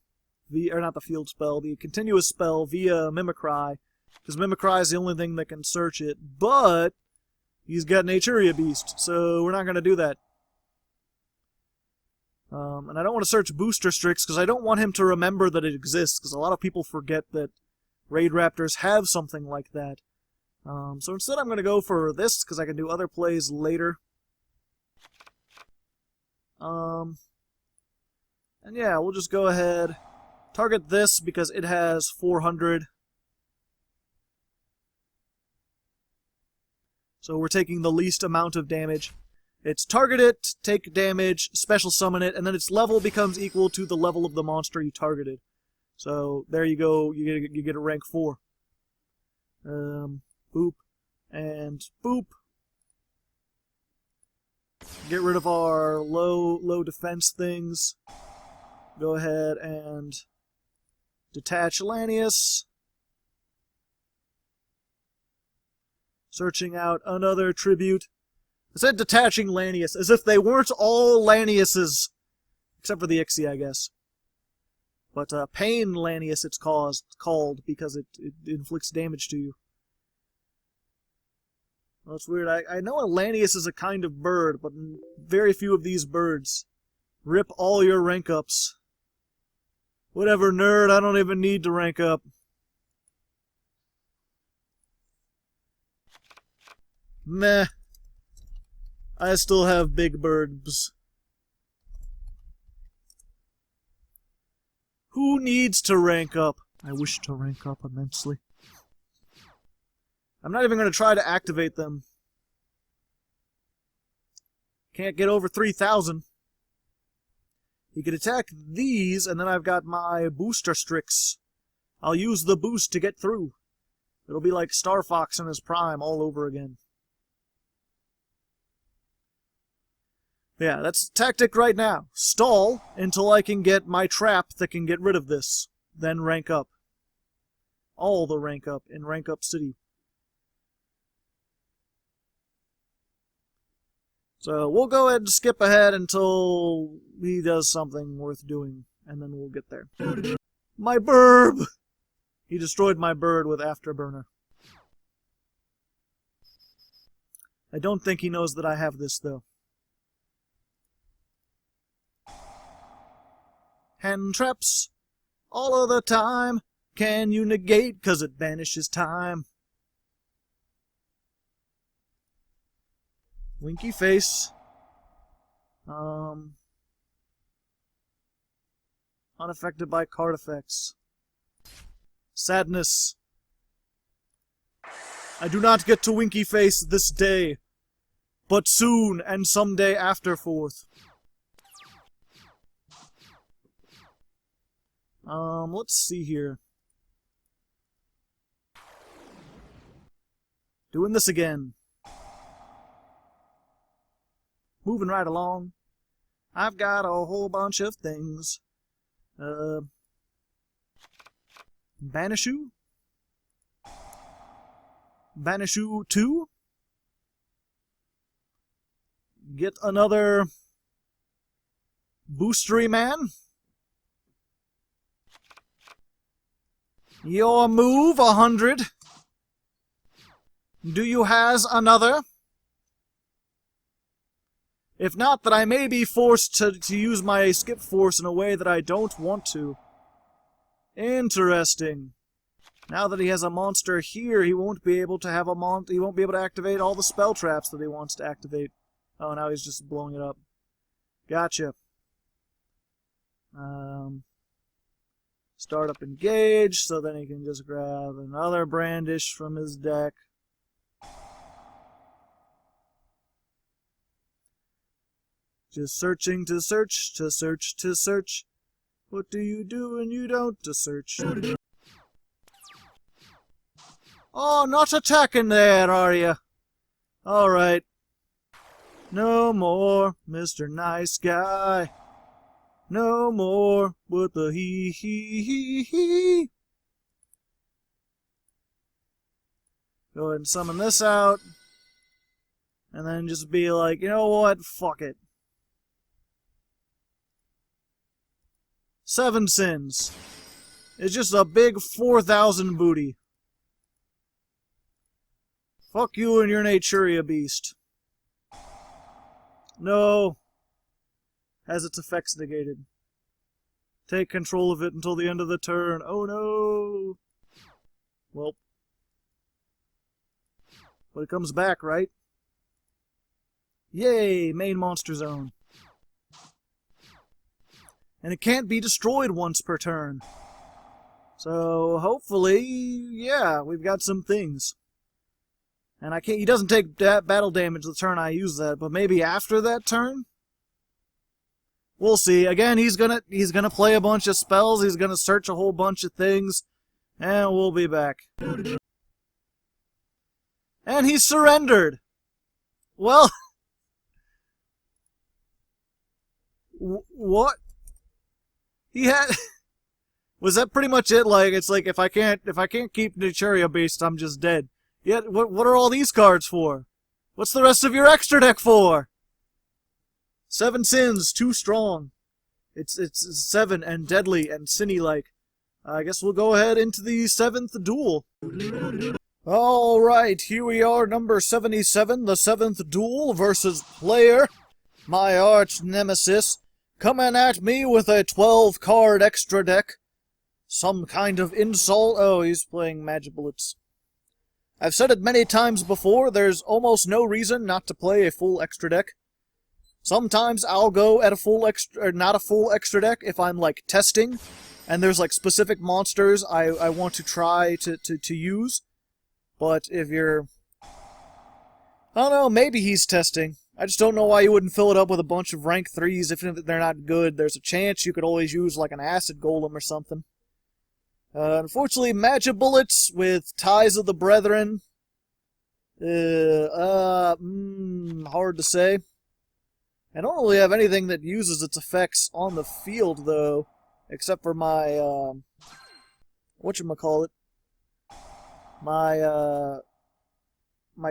Or not the field spell, the continuous spell via Mimicry. Because Mimicry is the only thing that can search it. But he's got Naturia Beast, so we're not going to do that. And I don't want to search Booster Strix because I don't want him to remember that it exists, because a lot of people forget that Raidraptors have something like that. So instead I'm going to go for this, because I can do other plays later. And yeah, we'll just go ahead, target this because it has 400. So we're taking the least amount of damage. It's target it, take damage, special summon it, and then its level becomes equal to the level of the monster you targeted. So there you go, you get a rank 4. Boop, and boop. Get rid of our low defense things. Go ahead and detach Lanius. Searching out another tribute. I said detaching Lanius, as if they weren't all Laniuses. Except for the Ixie, I guess. But Pain Lanius it's called because it inflicts damage to you. Well, it's weird. I know a Lanius is a kind of bird, but very few of these birds. Rip all your rank ups. Whatever, nerd, I don't even need to rank up. Meh. I still have big birds. Who needs to rank up? I wish to rank up immensely. I'm not even going to try to activate them. Can't get over 3,000. He could attack these, and then I've got my Booster Strix. I'll use the boost to get through. It'll be like Star Fox in his prime all over again. Yeah, that's tactic right now. Stall until I can get my trap that can get rid of this. Then rank up. All the rank up in Rank Up City. So we'll go ahead and skip ahead until he does something worth doing, and then we'll get there. My burb! He destroyed my bird with Afterburner. I don't think he knows that I have this, though. Hand traps all of the time. Can you negate? 'Cause it banishes time. Winky face. Unaffected by card effects. Sadness. I do not get to winky face this day, but soon and someday afterforth. Let's see here. Doing this again. Moving right along. I've got a whole bunch of things. Banishu? Banishu 2? Get another Boostery Man? Your move 100. Do you has another? If not, that I may be forced to use my skip force in a way that I don't want to. Interesting. Now that he has a monster here, he won't be able to have he won't be able to activate all the spell traps that he wants to activate. Oh, now he's just blowing it up. Gotcha. Start up engage, so then he can just grab another brandish from his deck. Just searching to search, to search, to search. What do you do when you don't to search? Oh, not attacking there, are you? Alright. No more, Mr. Nice Guy. No more with the he. Go ahead and summon this out. And then just be like, you know what? Fuck it. 7 sins. It's just a big 4,000 booty. Fuck you and your Naturia beast. No. Has its effects negated. Take control of it until the end of the turn. Oh no! Well. But it comes back, right? Yay! Main monster zone. And it can't be destroyed once per turn. So, hopefully, yeah, we've got some things. And he doesn't take battle damage the turn I use that, but maybe after that turn? We'll see. Again, he's gonna play a bunch of spells, he's gonna search a whole bunch of things, and we'll be back. And he surrendered! Well... what? He had... Was that pretty much it? Like, it's like, if I can't keep Naturia Beast, I'm just dead. Yet, what are all these cards for? What's the rest of your extra deck for? 7 sins, too strong. It's 7 and deadly and sinny-like. I guess we'll go ahead into the 7th duel. Alright, here we are, number 77, the 7th duel versus Player, my arch nemesis, coming at me with a 12-card extra deck. Some kind of insult. Oh, he's playing Magibullets. I've said it many times before, there's almost no reason not to play a full extra deck. Sometimes I'll go at a full extra, or not a full extra deck if I'm, like, testing, and there's, like, specific monsters I want to try to use. But if you're... I don't know, maybe he's testing. I just don't know why you wouldn't fill it up with a bunch of rank 3s if they're not good. There's a chance you could always use, like, an Acid Golem or something. Unfortunately, Magibullets with Ties of the Brethren. Hard to say. I don't really have anything that uses its effects on the field, though, except for my, whatchamacallit? My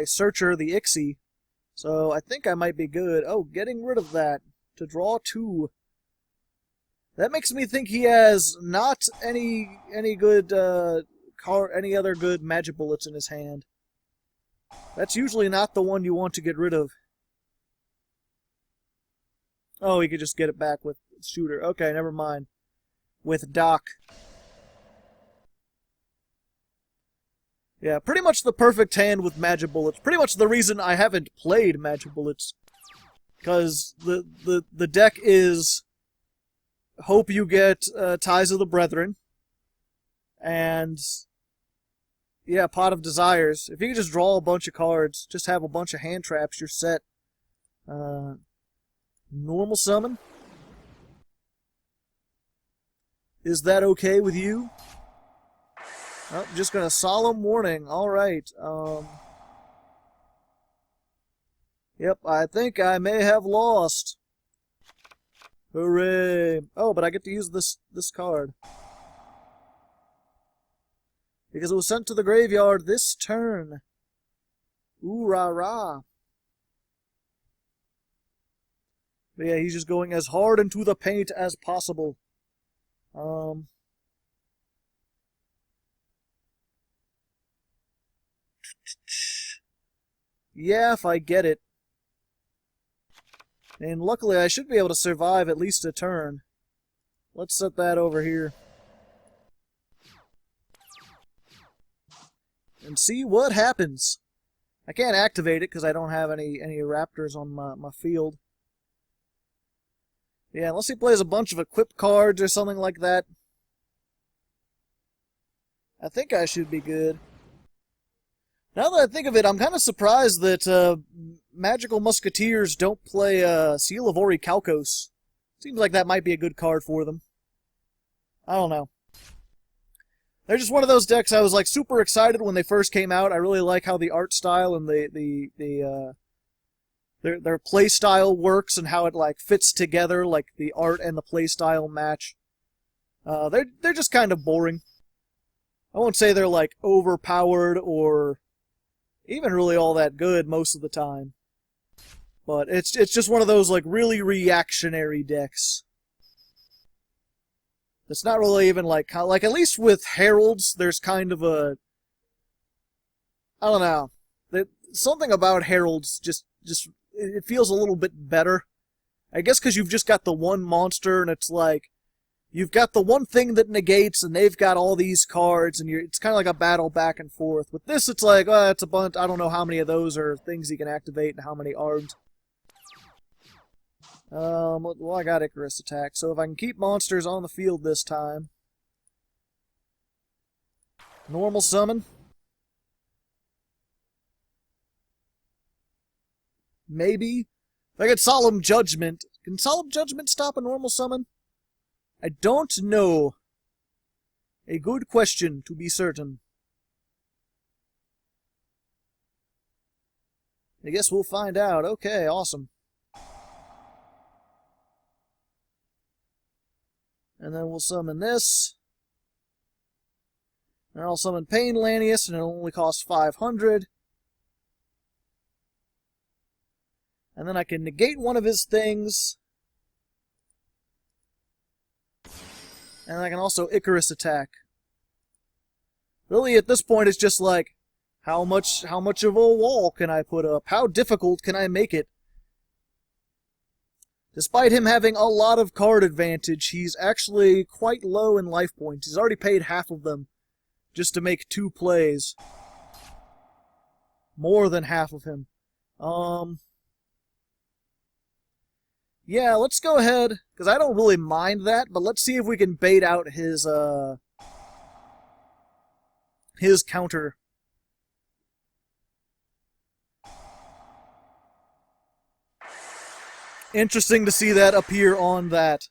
Searcher, the Ixie. So I think I might be good. Oh, getting rid of that to draw 2. That makes me think he has not any good any other good Magibullets in his hand. That's usually not the one you want to get rid of. Oh, he could just get it back with Shooter. Okay, never mind. With Doc. Yeah, pretty much the perfect hand with Magic Bullets. Pretty much the reason I haven't played Magic Bullets. Because the deck is... Hope you get Ties of the Brethren. And... yeah, Pot of Desires. If you can just draw a bunch of cards, just have a bunch of hand traps, you're set. Normal summon? Is that okay with you? Oh, just gonna Solemn Warning. Alright. Yep, I think I may have lost. Hooray! Oh, but I get to use this card. Because it was sent to the graveyard this turn. Ooh rah rah. But yeah, he's just going as hard into the paint as possible. Yeah, if I get it. And luckily I should be able to survive at least a turn. Let's set that over here. And see what happens. I can't activate it because I don't have any Raptors on my field. Yeah, unless he plays a bunch of equip cards or something like that. I think I should be good. Now that I think of it, I'm kind of surprised that Magical Musketeers don't play Seal of Orichalcos. Seems like that might be a good card for them. I don't know. They're just one of those decks I was like super excited when they first came out. I really like how the art style and their play style works and how it like fits together, like the art and the play style match. They're just kind of boring. I won't say they're like overpowered or even really all that good most of the time. But it's just one of those like really reactionary decks. It's not really even like at least with Heralds, there's kind of a, I don't know. Something about Heralds just it feels a little bit better. I guess because you've just got the one monster and it's like you've got the one thing that negates and they've got all these cards and it's kind of like a battle back and forth. With this, it's like it's a bunch. I don't know how many of those are things you can activate and how many aren't. Well, I got Icarus attack, so if I can keep monsters on the field this time. Normal summon. Maybe. If I get Solemn Judgment. Can Solemn Judgment stop a normal summon? I don't know. A good question, to be certain. I guess we'll find out. Okay, awesome. And then we'll summon this. And I'll summon Pain Lanius, and it'll only cost 500. And then I can negate one of his things. And I can also Icarus attack. Really, at this point, it's just like, how much of a wall can I put up? How difficult can I make it? Despite him having a lot of card advantage, he's actually quite low in life points. He's already paid half of them just to make 2 plays. More than half of him. Yeah, let's go ahead, because I don't really mind that, but let's see if we can bait out his counter. Interesting to see that appear on that.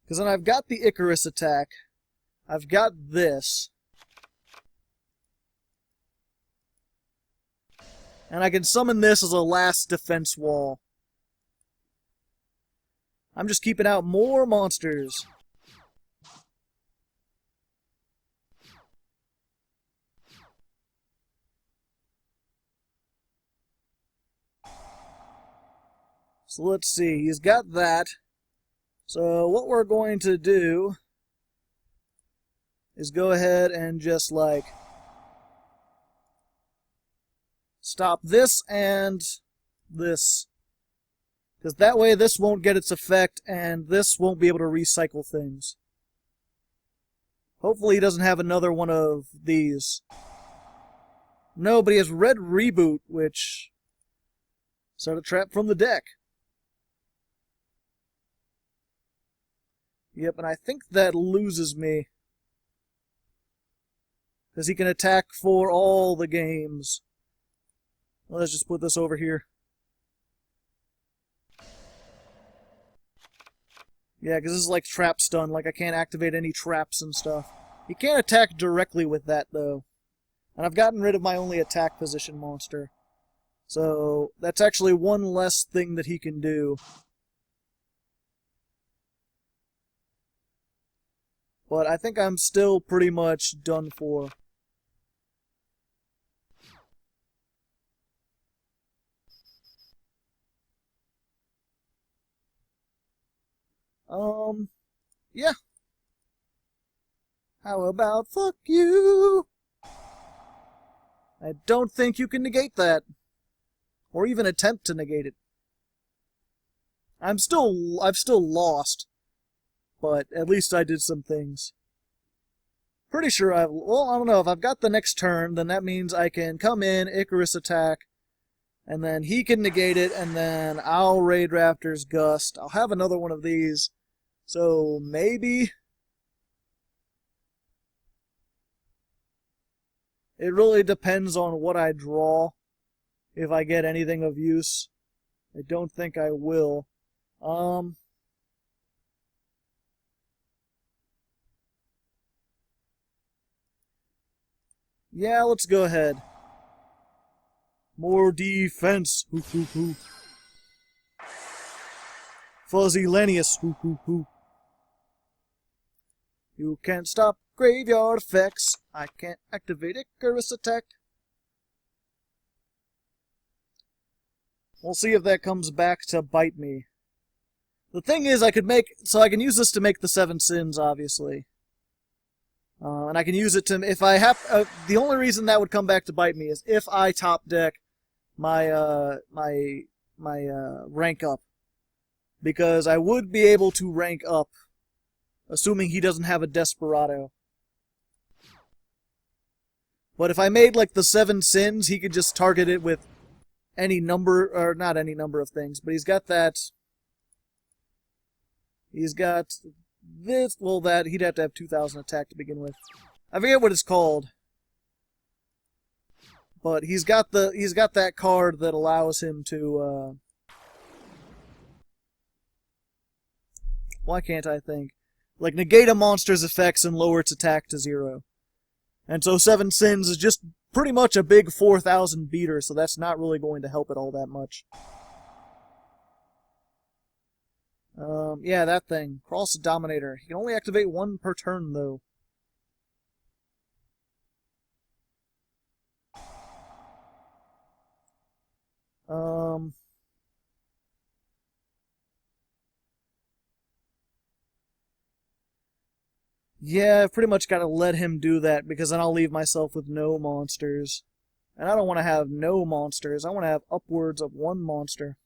Because then I've got the Icarus attack. I've got this. And I can summon this as a last defense wall. I'm just keeping out more monsters. So let's see, he's got that. So what we're going to do is go ahead and just, like, stop this and this. Because that way this won't get its effect, and this won't be able to recycle things. Hopefully he doesn't have another one of these. No, but he has Red Reboot, which... Start a trap from the deck. Yep, and I think that loses me. Because he can attack for all the games. Let's just put this over here. Yeah, because this is like trap stun. Like, I can't activate any traps and stuff. He can't attack directly with that, though. And I've gotten rid of my only attack position monster. So, that's actually one less thing that he can do. But I think I'm still pretty much done for. Yeah. How about fuck you? I don't think you can negate that. Or even attempt to negate it. I've still lost. But at least I did some things. Pretty sure well, I don't know, if I've got the next turn, then that means I can come in, Icarus attack, and then he can negate it, and then I'll Raidraptor's Gust. I'll have another one of these. So, maybe... It really depends on what I draw, if I get anything of use. I don't think I will. Yeah, let's go ahead. More defense. Hoo hoo hoo. Fuzzy Lanius. Hoo hoo hoo. You can't stop graveyard effects. I can't activate Icarus attack. We'll see if that comes back to bite me. The thing is, I can use this to make the 7 sins, obviously. And I can use it to, if I have, the only reason that would come back to bite me is if I top deck my rank up. Because I would be able to rank up, assuming he doesn't have a Desperado. But if I made, like, the 7 sins, he could just target it with any number, or not any number of things, but he's got that. He's got this, well, that, he'd have to have 2,000 attack to begin with. I forget what it's called. But he's got that card that allows him to, why can't I think? Like, negate a monster's effects and lower its attack to 0. And so 7 sins is just pretty much a big 4,000 beater, so that's not really going to help it all that much. Yeah, that thing. Cross Dominator. He can only activate 1 per turn, though. Yeah, I've pretty much got to let him do that, because then I'll leave myself with no monsters. And I don't want to have no monsters. I want to have upwards of 1 monster.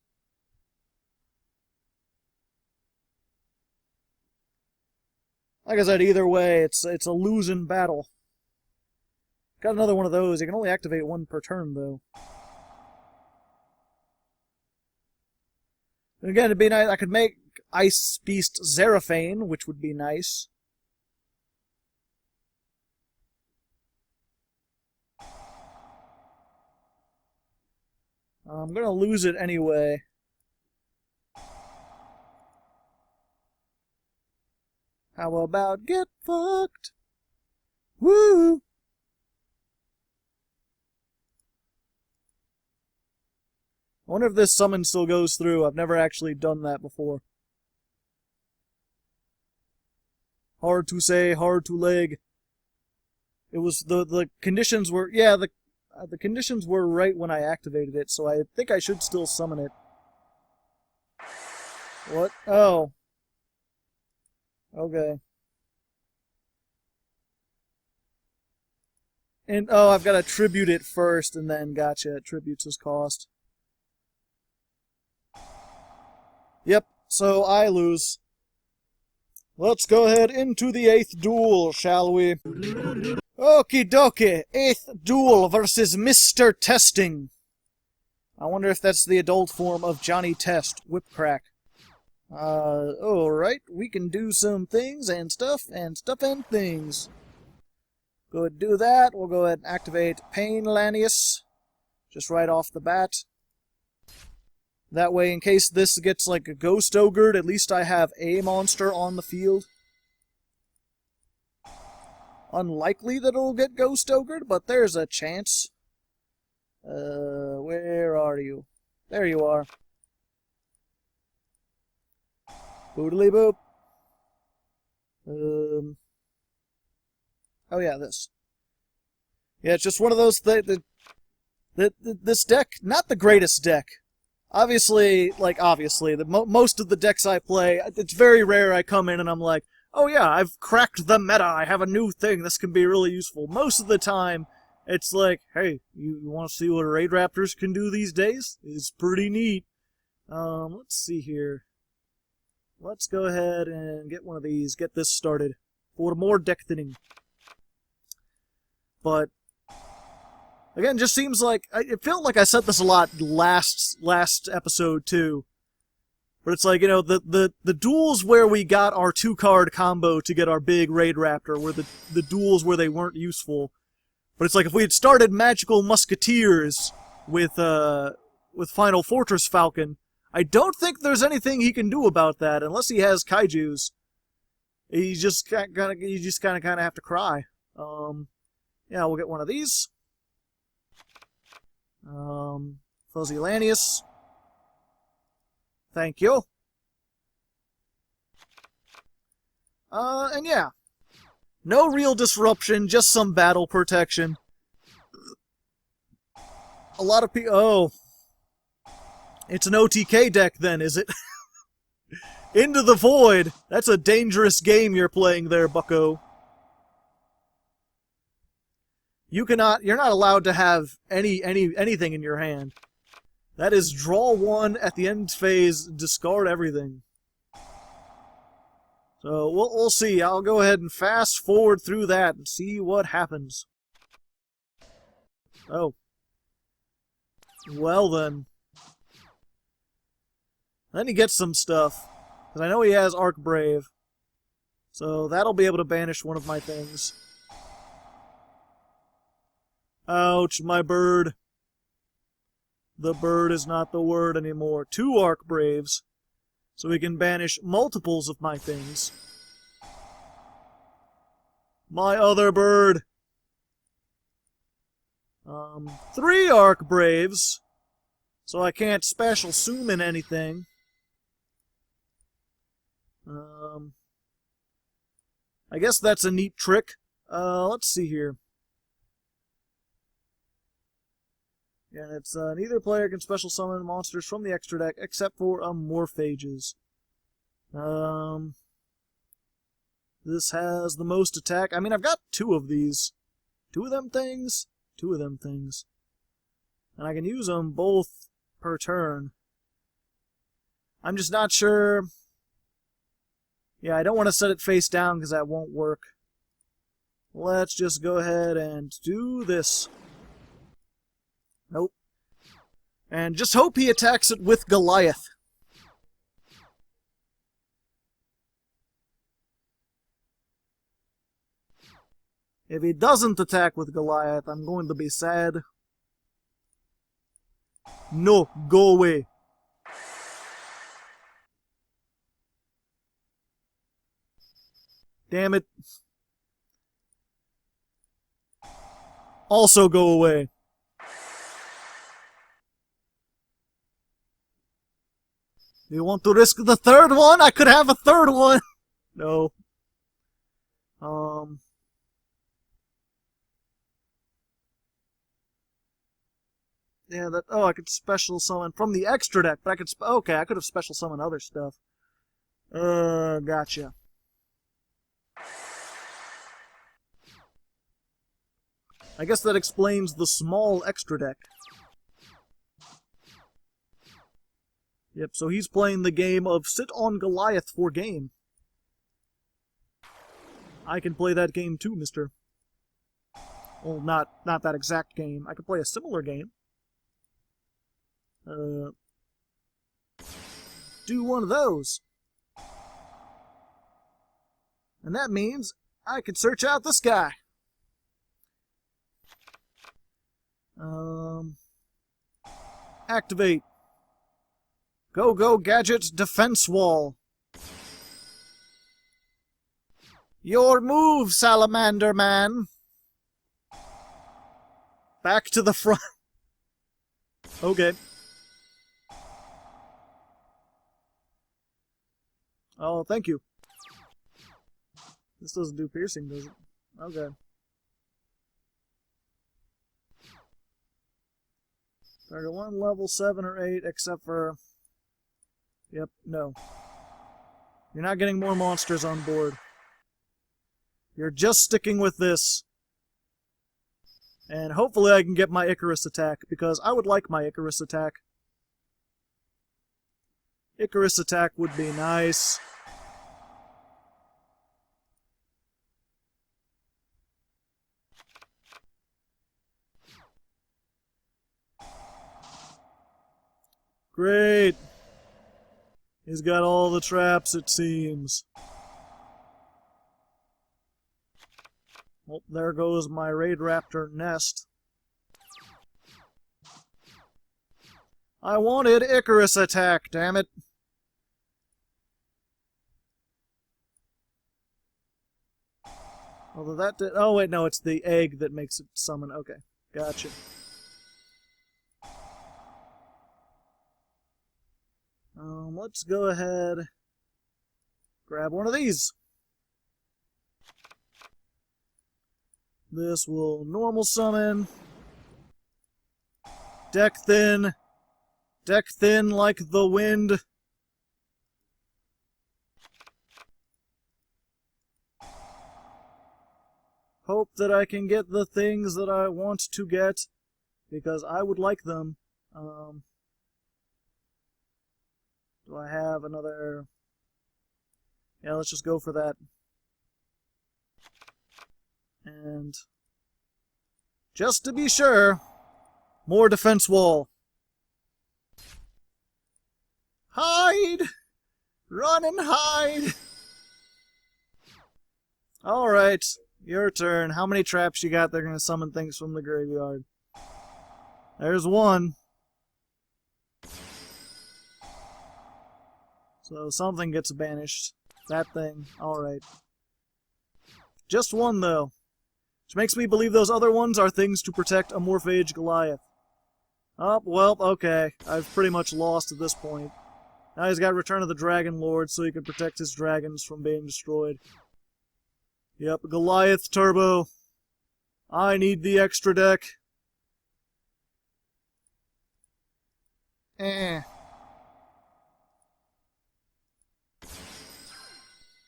Like I said, either way, it's a losing battle. Got another one of those. You can only activate 1 per turn, though. And again, it'd be nice. I could make Ice Beast Zeraphane, which would be nice. I'm gonna lose it anyway. How about get fucked? Woo! I wonder if this summon still goes through. I've never actually done that before. Hard to say, hard to leg. It was the conditions were, yeah, the conditions were right when I activated it, so I think I should still summon it. What? Oh. Okay. And, oh, I've got to tribute it first, and then, gotcha, it tributes his cost. Yep, so I lose. Let's go ahead into the 8th duel, shall we? Okie dokie, 8th duel versus Mr. Testing. I wonder if that's the adult form of Johnny Test, Whipcrack. Alright, we can do some things and stuff and things. Go ahead and do that. We'll go ahead and activate Pain Lanius, just right off the bat. That way, in case this gets like a Ghost Ogred, at least I have a monster on the field. Unlikely that it'll get Ghost Ogred, but there's a chance. Where are you? There you are. Boodly boop. Oh yeah, this. Yeah, it's just one of those this deck, not the greatest deck. Obviously, most of the decks I play, it's very rare I come in and I'm like, oh yeah, I've cracked the meta, I have a new thing, this can be really useful. Most of the time, it's like, hey, you want to see what Raidraptors can do these days? It's pretty neat. Let's see here. Let's go ahead and get one of these, get this started for more deck thinning. But again, just seems like it felt like I said this a lot last episode too. But it's like, you know, the duels where we got our 2-card combo to get our big Raidraptor were the duels where they weren't useful. But it's like if we had started Magical Musketeers with Final Fortress Falcon, I don't think there's anything he can do about that unless he has kaijus. You just kind of have to cry. Yeah, we'll get one of these. Fuzzy Lanius. Thank you. And yeah. No real disruption, just some battle protection. A lot of people... Oh. It's an OTK deck then, is it? Into the Void! That's a dangerous game you're playing there, bucko. You're not allowed to have anything in your hand. That is draw 1 at the end phase, discard everything. So we'll see. I'll go ahead and fast forward through that and see what happens. Oh. Well then. Then he gets some stuff. Because I know he has Arc Brave. So that'll be able to banish one of my things. Ouch, my bird. The bird is not the word anymore. 2 Arc Braves. So we can banish multiples of my things. My other bird. 3 Arc Braves. So I can't special summon anything. I guess that's a neat trick. Let's see here. Yeah, it's neither player can special summon monsters from the extra deck except for Morphages. This has the most attack. I mean, I've got 2 of these. 2 of them things. 2 of them things. And I can use them both per turn. I'm just not sure. Yeah, I don't want to set it face down because that won't work. Let's just go ahead and do this. Nope. And just hope he attacks it with Goliath. If he doesn't attack with Goliath, I'm going to be sad. No, go away. Damn it. Also go away. Do you want to risk the 3rd one? I could have a 3rd one! No. Yeah, that... Oh, I could special summon from the extra deck, but I could... Okay, I could have special summoned other stuff. I guess that explains the small extra deck. Yep, so he's playing the game of Sit on Goliath for game. I can play that game too, mister. Well, not that exact game. I can play a similar game. Do one of those. And that means I can search out this guy. Activate. Go gadget defense wall. Your move, Salamander Man. Back to the front. Okay. Oh, thank you. This doesn't do piercing, does it? Okay. Target 1, level 7 or 8, except for... Yep, no. You're not getting more monsters on board. You're just sticking with this. And hopefully I can get my Icarus attack, because I would like my Icarus attack. Icarus attack would be nice. Great! He's got all the traps, it seems. Well, there goes my Raidraptor nest. I wanted Icarus attack, damn it! Although that did... Oh, wait, no, it's the egg that makes it summon. Okay, gotcha. Let's go ahead, grab one of these. This will normal summon. Deck thin. Deck thin like the wind. Hope that I can get the things that I want to get, because I would like them. Do I have another... Yeah, let's just go for that. And... just to be sure, more defense wall. Hide! Run and hide! Alright, your turn. How many traps you got that are going to summon things from the graveyard? There's one. So something gets banished. That thing. Alright. Just one, though. Which makes me believe those other ones are things to protect a Morphage Goliath. Oh, well, okay. I've pretty much lost at this point. Now he's got Return of the Dragon Lord, so he can protect his dragons from being destroyed. Yep, Goliath Turbo. I need the extra deck.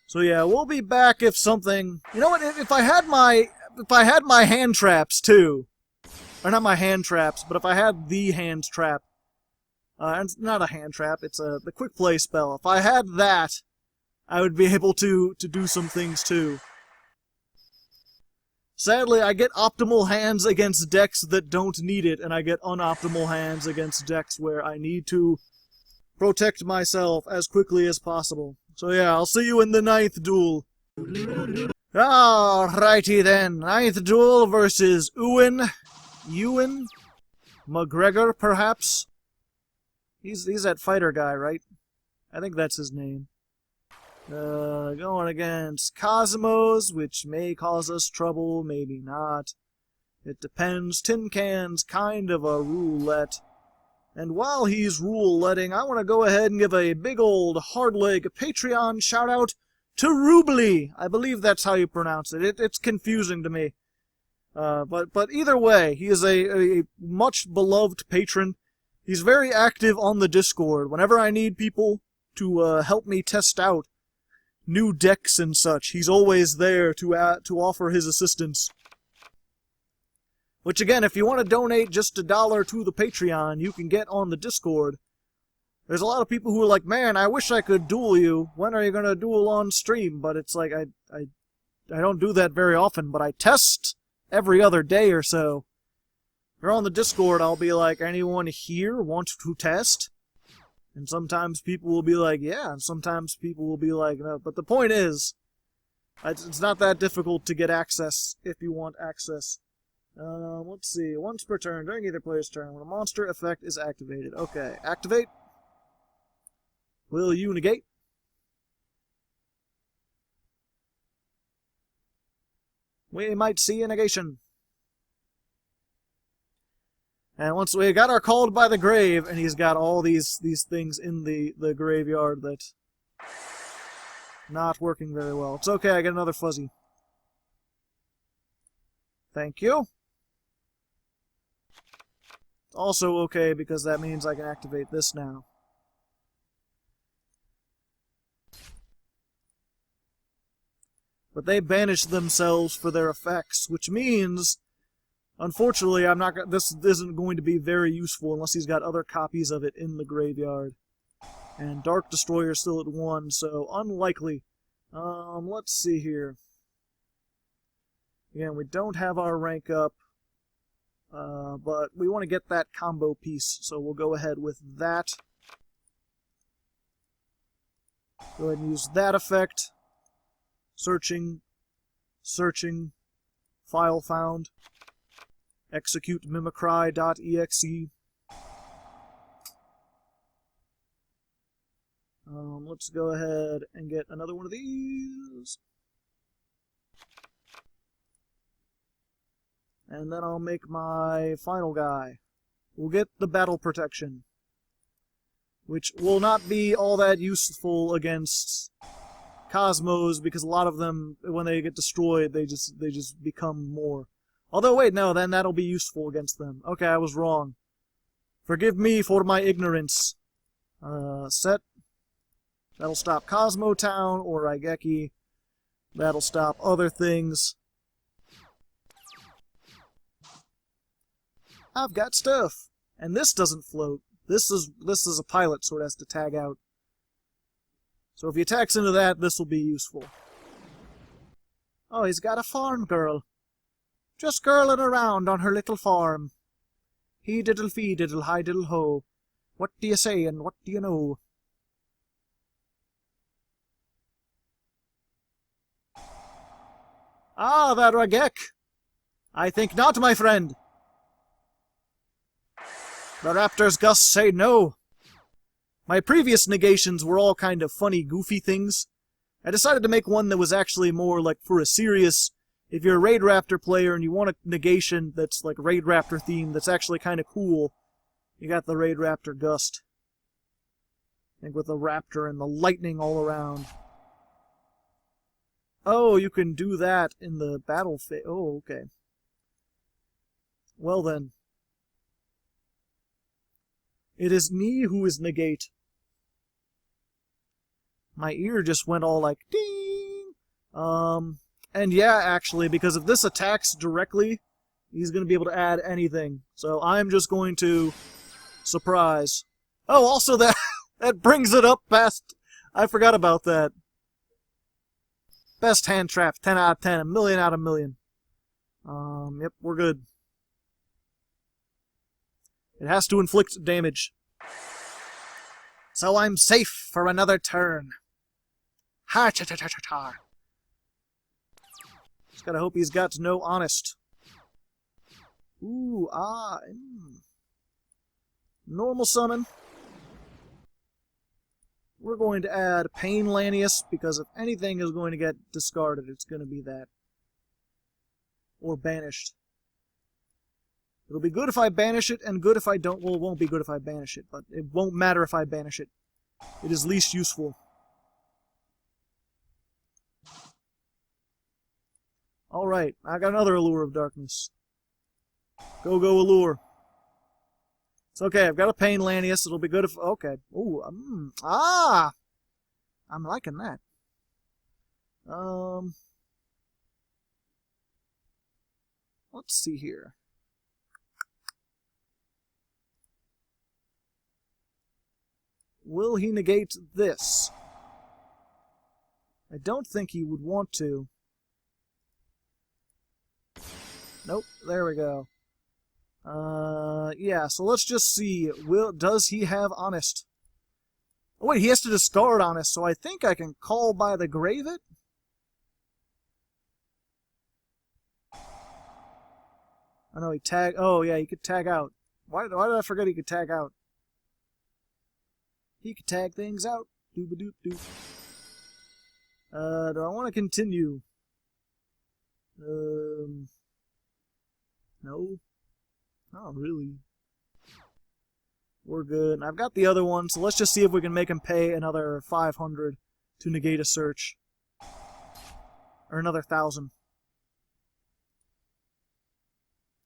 So yeah, we'll be back if something... You know what, if I had my hand traps, too. Or not my hand traps, but if I had the hand trap. It's not a hand trap, it's the quick play spell. If I had that, I would be able to do some things, too. Sadly, I get optimal hands against decks that don't need it, and I get unoptimal hands against decks where I need to protect myself as quickly as possible. So yeah, I'll see you in the 9th duel. Alrighty then, 9th duel versus Ewan McGregor, perhaps? He's that fighter guy, right? I think that's his name. Going against Cosmos, which may cause us trouble, maybe not. It depends. Tin Can's kind of a roulette. And while he's roulette-ing, I want to go ahead and give a big old Hardleg Patreon shout-out to Rueblie. I believe that's how you pronounce it. It's confusing to me. But either way, he is a much beloved patron. He's very active on the Discord. Whenever I need people to help me test out new decks and such, he's always there to offer his assistance. Which again, if you want to donate just $1 to the Patreon, you can get on the Discord. There's a lot of people who are like, man, I wish I could duel you. When are you going to duel on stream? But it's like, I don't do that very often, but I test every other day or so. If you're on the Discord, I'll be like, anyone here want to test? And sometimes people will be like, yeah, and sometimes people will be like, no. But the point is, it's not that difficult to get access if you want access. Let's see. Once per turn, during either player's turn, when a monster effect is activated. Okay, activate. Will you negate? We might see a negation. And once we got our Called by the Grave, and he's got all these things in the graveyard that not working very well. It's okay, I get another fuzzy. Thank you. It's also okay because that means I can activate this now. But they banish themselves for their effects, which means, unfortunately, this isn't going to be very useful unless he's got other copies of it in the graveyard. And Dark Destroyer still at 1, so unlikely. Let's see here. Again, we don't have our rank up, but we want to get that combo piece, so we'll go ahead with that. Go ahead and use that effect. Searching, file found, execute mimicry.exe. Let's go ahead and get another one of these. And then I'll make my final guy. We'll get the battle protection, which will not be all that useful against Cosmos, because a lot of them, when they get destroyed, they just become more. Although, wait, no, then that'll be useful against them. Okay, I was wrong. Forgive me for my ignorance. Set. That'll stop Cosmo Town or Raigeki. That'll stop other things. I've got stuff. And this doesn't float. This is a pilot, so it has to tag out. So if he attacks into that, this will be useful. Oh, he's got a farm girl. Just girling around on her little farm. He diddle fee diddle hi diddle ho. What do you say and what do you know? Ah, that Ragek! I think not, my friend. The Raptor's Gust say no. My previous negations were all kind of funny, goofy things. I decided to make one that was actually more like for a serious... If you're a Raidraptor player and you want a negation that's like Raidraptor themed, that's actually kind of cool, you got the Raidraptor Gust. I think with the raptor and the lightning all around. Oh, you can do that in the battle phase. Oh, okay. Well then. It is me who is negate. My ear just went all like, ding! And yeah, actually, because if this attacks directly, he's going to be able to add anything. So I'm just going to surprise. Oh, also that that brings it up past... I forgot about that. Best hand trap, 10 out of 10, a million out of a million. Yep, we're good. It has to inflict damage. So I'm safe for another turn. Ha-cha-cha-cha-cha-cha. Just gotta hope he's got no honest. Ooh, Normal summon. We're going to add Pain Lanius, because if anything is going to get discarded, it's going to be that. Or banished. It'll be good if I banish it, and good if I don't. Well, it won't be good if I banish it, but it won't matter if I banish it. It is least useful. Alright, I got another Allure of Darkness. Go, Allure. It's okay, I've got a Pain Lanius. It'll be good if... Okay. Ooh, I'm liking that. Let's see here. will he negate this? I don't think he would want to. Nope, there we go. Yeah, so let's just see. Does he have Honest? Oh, wait, he has to discard Honest, so I think I can call by the grave it? Oh no, oh yeah, he could tag out. Why did I forget he could tag out? He could tag things out. Doop-a-doop-doop. Do I want to continue? No. Not really. We're good. And I've got the other one, so let's just see if we can make him pay another 500 to negate a search. Or another 1,000.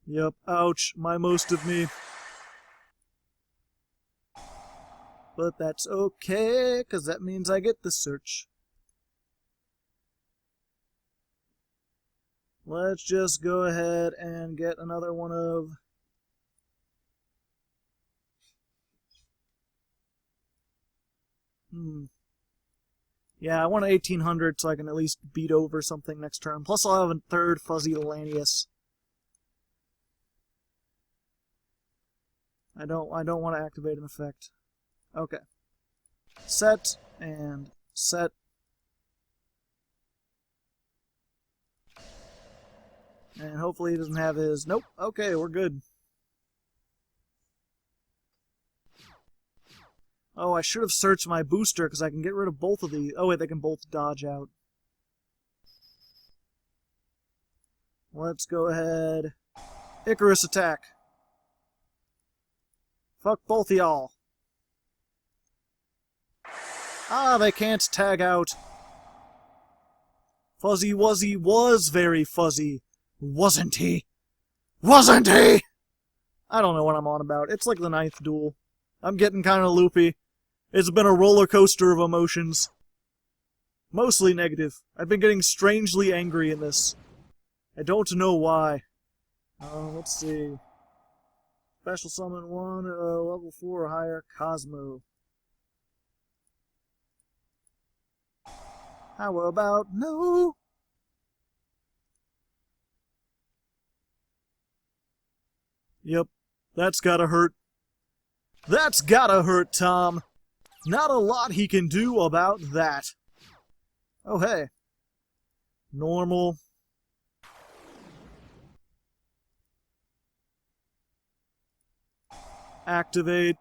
Yep, ouch, my most of me. But that's okay, because that means I get the search. Let's just go ahead and get another one of... Yeah, I want 1,800 so I can at least beat over something next turn. Plus I'll have a third Fuzzy Lanius. I don't want to activate an effect. Okay. Set and set. And hopefully he doesn't have his... Nope. Okay, we're good. Oh, I should have searched my booster because I can get rid of both of these. Oh wait, they can both dodge out. Let's go ahead. Icarus attack. Fuck both of y'all. Ah, they can't tag out. Fuzzy Wuzzy was very fuzzy. Wasn't he? Wasn't he? I don't know what I'm on about. It's like the 9th duel. I'm getting kind of loopy. It's been a roller coaster of emotions. Mostly negative. I've been getting strangely angry in this. I don't know why. Let's see. Special summon 1, level 4 or higher, Cosmo. How about no? Yep, that's gotta hurt. That's gotta hurt, Tom. Not a lot he can do about that. Oh, hey. Normal. Activate.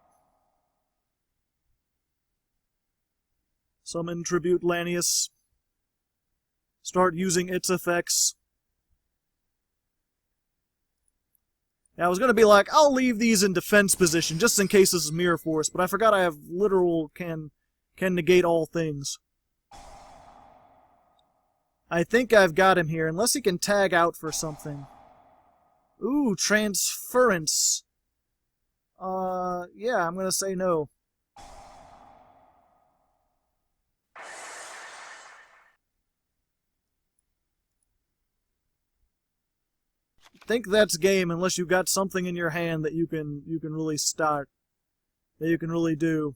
Summon Tribute Lanius. Start using its effects. Now, I was going to be like, I'll leave these in defense position just in case this is Mirror Force, but I forgot I have literal can negate all things. I think I've got him here, unless he can tag out for something. Ooh, Transference. Yeah, I'm going to say no. I think that's game unless you've got something in your hand that you can really start. That you can really do.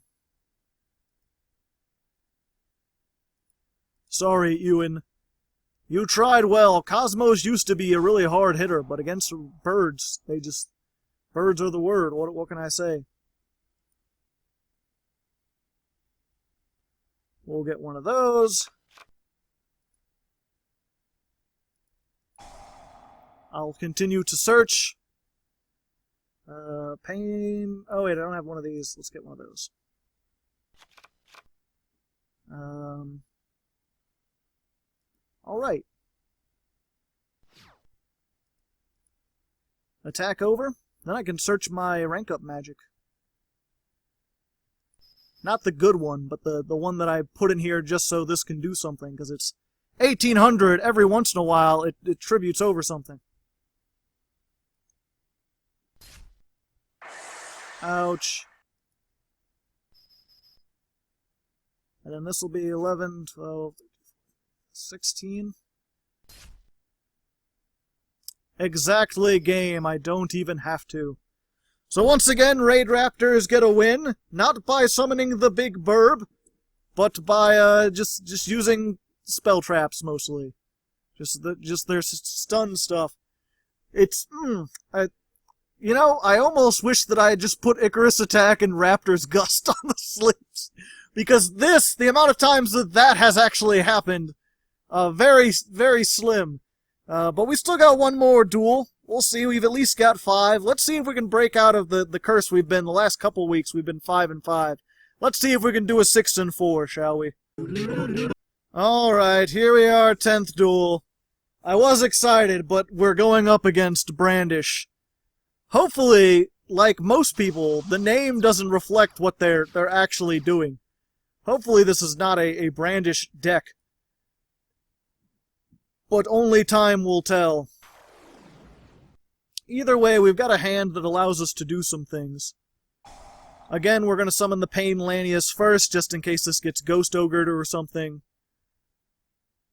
Sorry, Ewan. You tried well. Cosmos used to be a really hard hitter, but against birds, birds are the word. What can I say? We'll get one of those. I'll continue to search. Pain. Oh wait, I don't have one of these. Let's get one of those. Alright. Attack over. Then I can search my rank up magic. Not the good one, but the one that I put in here just so this can do something, because it's 1,800 every once in a while. It tributes over something. Ouch. And then this will be 11, 12, 16. Exactly, game. I don't even have to. So once again, Raidraptors get a win, not by summoning the big burb, but by just using spell traps mostly. Just their stun stuff. It's I almost wish that I had just put Icarus attack and Raptor's Gust on the sleeves, because the amount of times that has actually happened, very very slim. But we still got one more duel. We'll see. We've at least got 5. Let's see if we can break out of the curse we've been the last couple weeks. We've been 5-5. Let's see if we can do a 6-4, shall we? Alright, here we are, 10th duel. I was excited, but we're going up against Brandish. Hopefully, like most people, the name doesn't reflect what they're actually doing. Hopefully this is not a Brandish deck. But only time will tell. Either way, we've got a hand that allows us to do some things. Again, we're going to summon the Pain Lanius first, just in case this gets Ghost Ogred or something.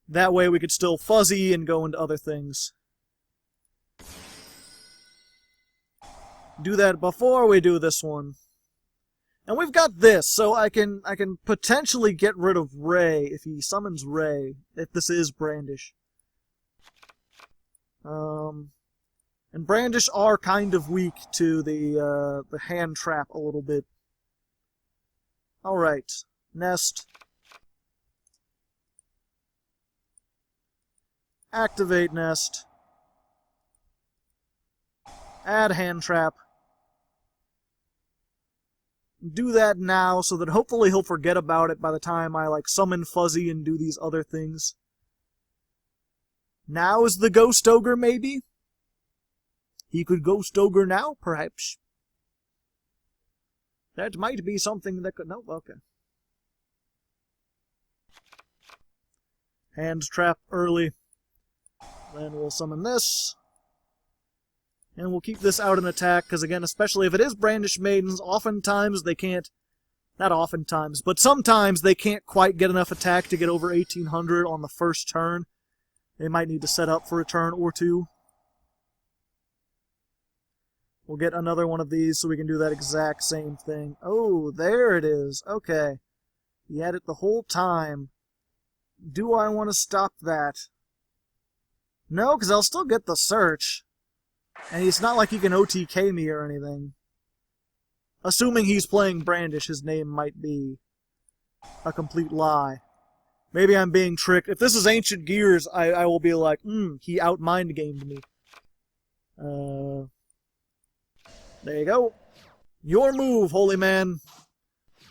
That way we could still fuzzy and go into other things. Do that before we do this one. And we've got this, so I can potentially get rid of Ray if he summons Ray, if this is Brandish. And Brandish are kind of weak to the hand trap a little bit. Alright. Nest. Activate Nest. Add hand trap. Do that now so that hopefully he'll forget about it by the time I summon Fuzzy and do these other things. Now is the Ghost Ogre, maybe? He could Ghost Ogre now, perhaps. That might be something that could... No, okay. Hand trap early. Then we'll summon this. And we'll keep this out in attack, because again, especially if it is Brandish Maidens, oftentimes they can't... Not oftentimes, but sometimes they can't quite get enough attack to get over 1800 on the first turn. They might need to set up for a turn or two. We'll get another one of these so we can do that exact same thing. Oh, there it is. Okay. He had it the whole time. Do I want to stop that? No, because I'll still get the search. And it's not like he can OTK me or anything. Assuming he's playing Brandish, his name might be a complete lie. Maybe I'm being tricked. If this is Ancient Gears, I will be like, he out-mind-gamed me. There you go. Your move, holy man.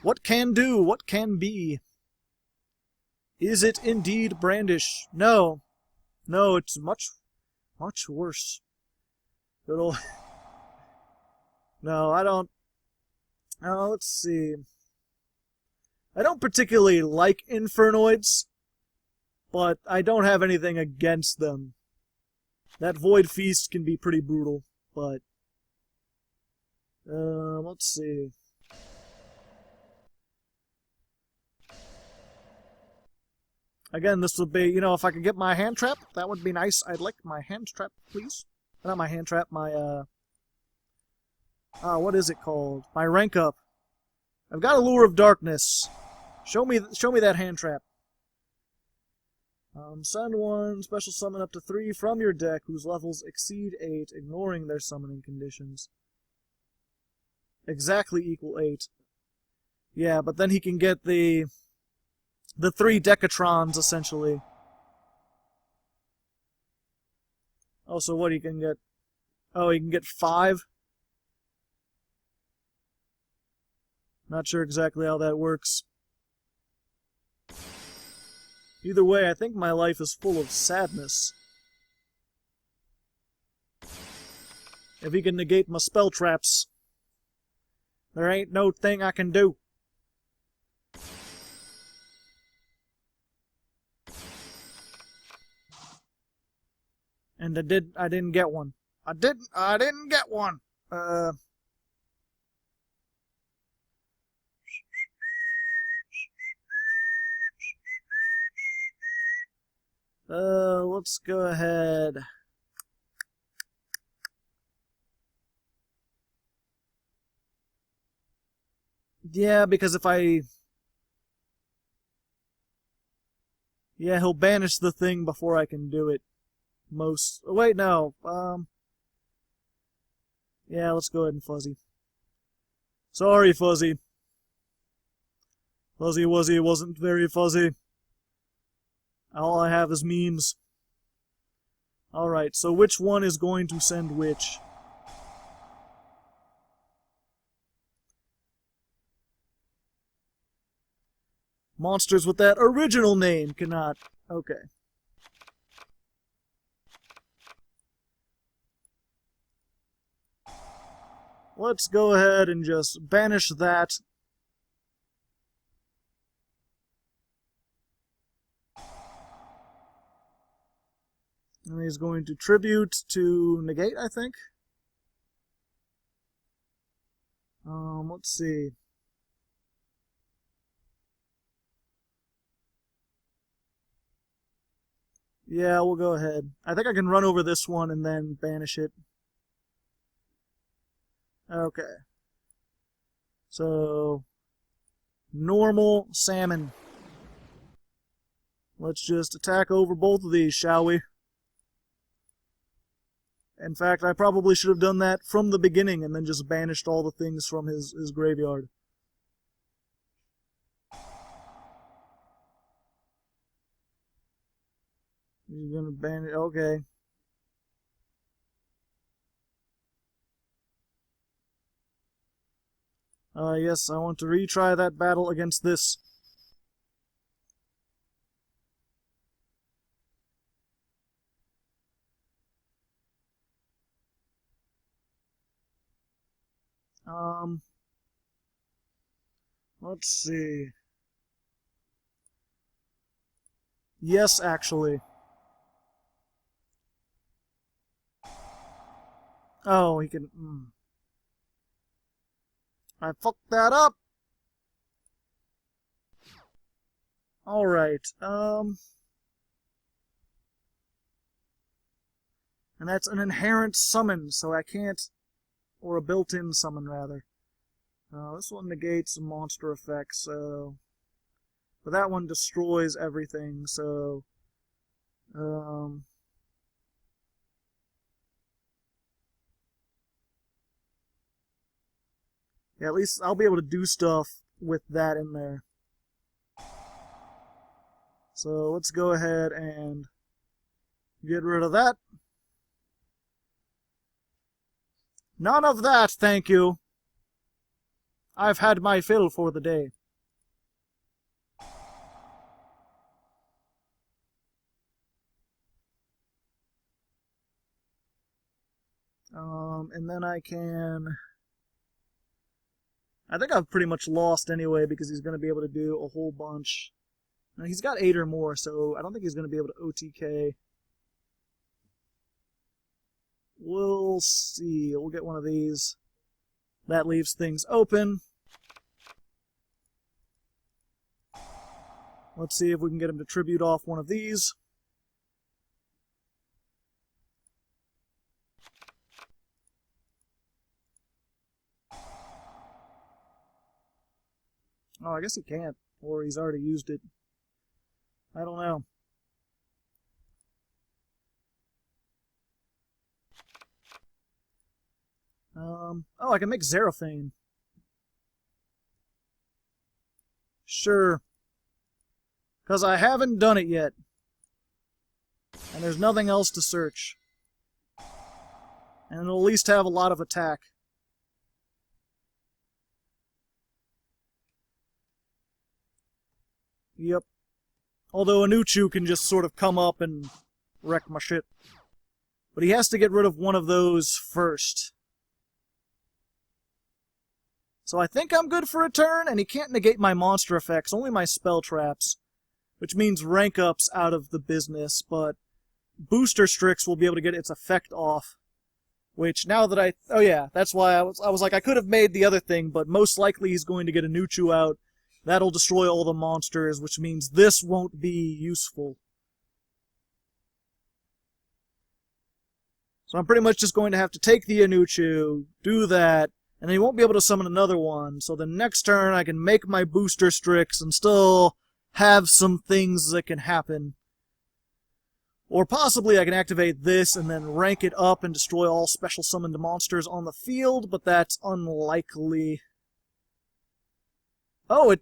What can do? What can be? Is it indeed Brandish? No. No, it's much worse. Good old... No, I don't... Oh, let's see. I don't particularly like Infernoids, but I don't have anything against them. That Void Feast can be pretty brutal, but... let's see. Again, this would be, if I could get my hand trap, that would be nice. I'd like my hand trap, please. Not my hand trap, my, what is it called? My rank up. I've got a Lure of Darkness. Show me that hand trap. Send one, special summon up to 3 from your deck whose levels exceed 8, ignoring their summoning conditions. Exactly equal 8. Yeah, but then he can get the 3 Decatrons, essentially. Oh, so what he can get? Oh, he can get 5? Not sure exactly how that works. Either way, I think my life is full of sadness. If he can negate my spell traps, there ain't no thing I can do. And I didn't get one. I didn't get one. Let's go ahead. Yeah, because if I... Yeah, he'll banish the thing before I can do it. Wait, no. Yeah, let's go ahead and Fuzzy. Sorry, Fuzzy. Fuzzy Wuzzy wasn't very fuzzy. All I have is memes. Alright, so which one is going to send which? Monsters with that original name cannot... Okay. Let's go ahead and just banish that. And he's going to tribute to negate, I think. Let's see. Yeah, we'll go ahead. I think I can run over this one and then banish it. Okay. So, normal salmon. Let's just attack over both of these, shall we? In fact, I probably should have done that from the beginning and then just banished all the things from his graveyard. You're gonna banish... Okay. Yes, I want to retry that battle against this. Let's see. Yes, actually. Oh, he can... I fucked that up! Alright, and that's an inherent summon, so I can't... Or a built-in summon, rather. This one negates monster effects, so... But that one destroys everything, so... Yeah, at least I'll be able to do stuff with that in there. So let's go ahead and get rid of that. None of that, thank you. I've had my fill for the day. And then I can... I think I've pretty much lost anyway because he's going to be able to do a whole bunch. Now, he's got 8 or more, so I don't think he's going to be able to OTK. We'll see. We'll get one of these. That leaves things open. Let's see if we can get him to tribute off one of these. Oh, I guess he can't. Or he's already used it. I don't know. Oh, I can make Xeraphane. Sure. Because I haven't done it yet. And there's nothing else to search. And it'll at least have a lot of attack. Yep. Although Anuchu can just sort of come up and wreck my shit. But he has to get rid of one of those first. So I think I'm good for a turn, and he can't negate my monster effects, only my spell traps. Which means rank up's out of the business, but Booster Strix will be able to get its effect off. Which, now that oh yeah, that's why I was like, I could have made the other thing, but most likely he's going to get Anuchu out. That'll destroy all the monsters, which means this won't be useful. So I'm pretty much just going to have to take the Anuchu, do that, And then he won't be able to summon another one, so the next turn I can make my booster Strix and still have some things that can happen. Or possibly I can activate this and then rank it up and destroy all special summoned monsters on the field, but that's unlikely. Oh!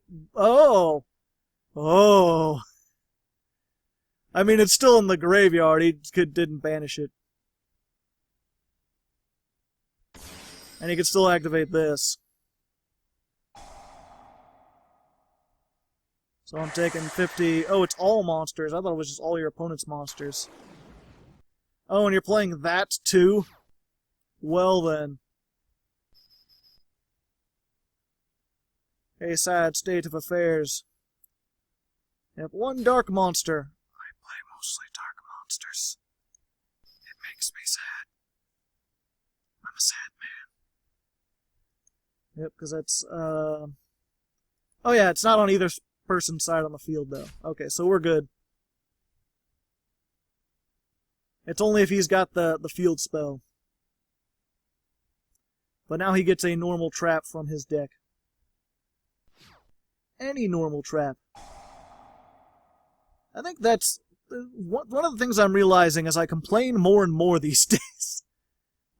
I mean, it's still in the graveyard. He didn't banish it. And he could still activate this. So I'm taking 50... Oh, it's all monsters. I thought it was just all your opponent's monsters. Oh, and you're playing that too? Well then. A sad state of affairs. Yep, one dark monster. I play mostly dark monsters. It makes me sad. I'm a sad man. Yep, because that's, Oh yeah, it's not on either person's side on the field, though. Okay, so we're good. It's only if he's got the field spell. But now he gets a normal trap from his deck. Any normal trap. I think that's one of the things I'm realizing as I complain more and more these days.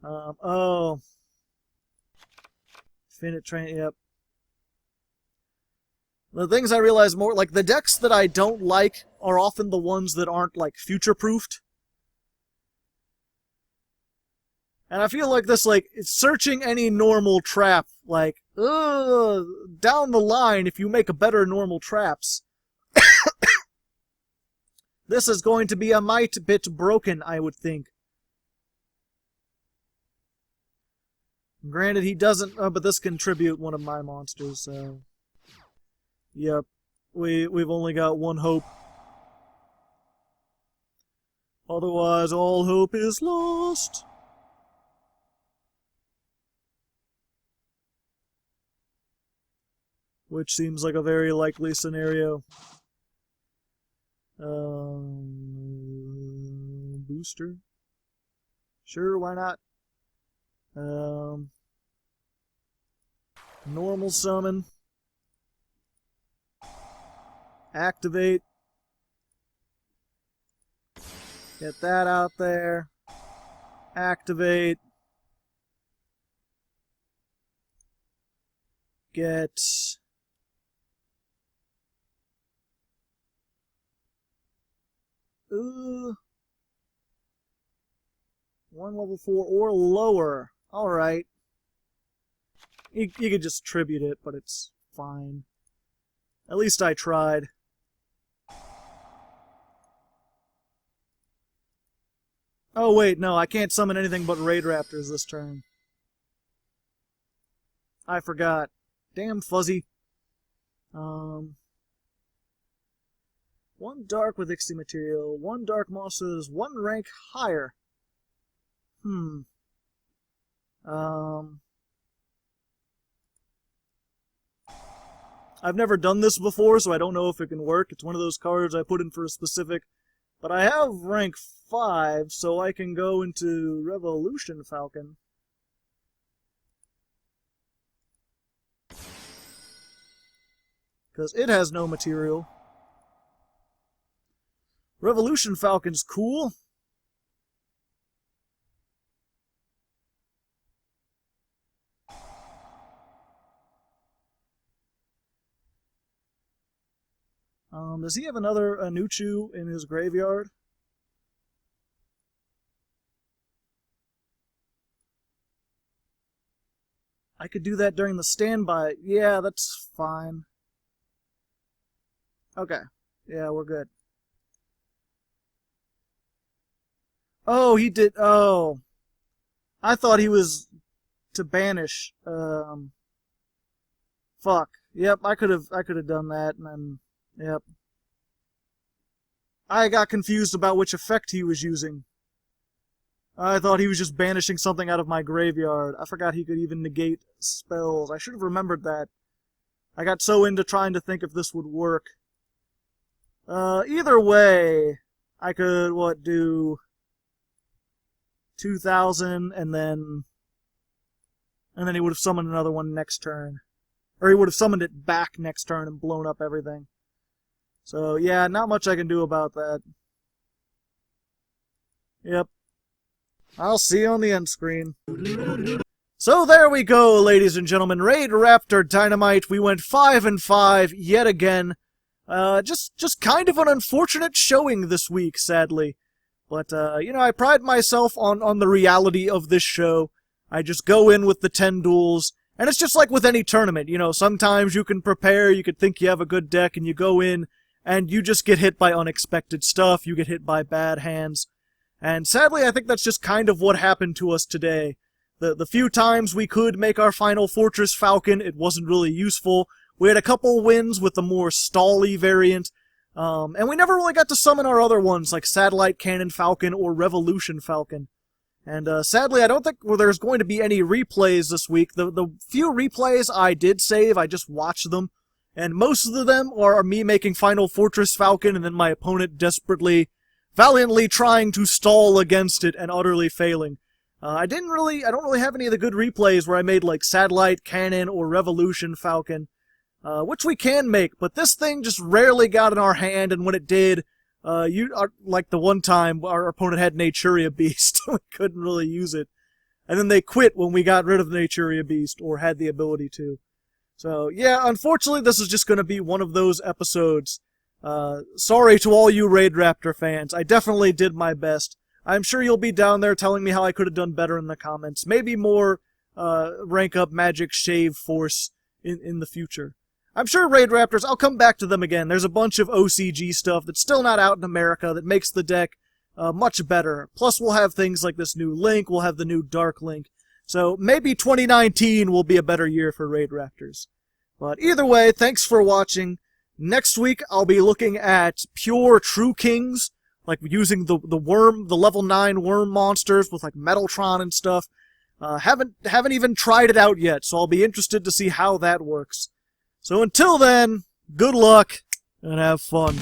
Oh. Finite train, yep. The things I realize more, like, the decks that I don't like are often the ones that aren't, like, future-proofed. And I feel like this, like, it's searching any normal trap, like, down the line, if you make a better normal traps, this is going to be a mite bit broken, I would think. Granted, he doesn't, but this can tribute one of my monsters, so... Yep, we've only got one hope. Otherwise, all hope is lost. Which seems like a very likely scenario. Booster? Sure, why not? Normal summon. Activate. Get that out there. Activate. Get... one level 4 or lower. Alright. You could just tribute it, but it's fine. At least I tried. Oh wait, no, I can't summon anything but Raidraptors this turn. I forgot. Damn fuzzy. One dark with Ixty material, one dark monster is one rank higher. I've never done this before, so I don't know if it can work. It's one of those cards I put in for a specific... But I have rank 5, so I can go into Revolution Falcon. Because it has no material. Revolution Falcon's cool. Does he have another Anuchu in his graveyard? I could do that during the standby. Yeah, that's fine. Okay. Yeah, we're good. Oh, he did... Oh. I thought he was to banish. Fuck. Yep, I could have done that, and then... Yep. I got confused about which effect he was using. I thought he was just banishing something out of my graveyard. I forgot he could even negate spells. I should have remembered that. I got so into trying to think if this would work. Either way, I could, do 2,000 and then And then he would have summoned another one next turn. Or he would have summoned it back next turn and blown up everything. So, yeah, not much I can do about that. Yep. I'll see you on the end screen. So there we go, ladies and gentlemen. Raidraptor Dynamite. We went 5-5 yet again. Just kind of an unfortunate showing this week, sadly. But, you know, I pride myself on the reality of this show. I just go in with the 10 duels, and it's just like with any tournament. You know, sometimes you can prepare, you could think you have a good deck, and you go in, and you just get hit by unexpected stuff, you get hit by bad hands. And sadly, I think that's just kind of what happened to us today. The few times we could make our Final Fortress Falcon, it wasn't really useful. We had a couple wins with the more stall-y variant, and we never really got to summon our other ones, like Satellite Cannon Falcon or Revolution Falcon. And sadly, I don't think there's going to be any replays this week. The few replays I did save, I just watched them, and most of them are me making Final Fortress Falcon and then my opponent valiantly trying to stall against it and utterly failing. I don't really have any of the good replays where I made like Satellite Cannon or Revolution Falcon, which we can make, but this thing just rarely got in our hand, and when it did, like the one time our opponent had Naturia Beast, we couldn't really use it. And then they quit when we got rid of Naturia Beast, or had the ability to. So, yeah, unfortunately this is just going to be one of those episodes. Sorry to all you Raidraptor fans, I definitely did my best. I'm sure you'll be down there telling me how I could have done better in the comments. Maybe more, rank up Magic Shave Force in the future. I'm sure Raidraptors, I'll come back to them again. There's a bunch of OCG stuff that's still not out in America that makes the deck much better. Plus, we'll have things like this new Link, we'll have the new Dark Link. So maybe 2019 will be a better year for Raidraptors. But either way, thanks for watching. Next week, I'll be looking at pure True Kings, like using the level 9 worm monsters with like Metaltron and stuff. Haven't even tried it out yet, so I'll be interested to see how that works. So until then, good luck, and have fun.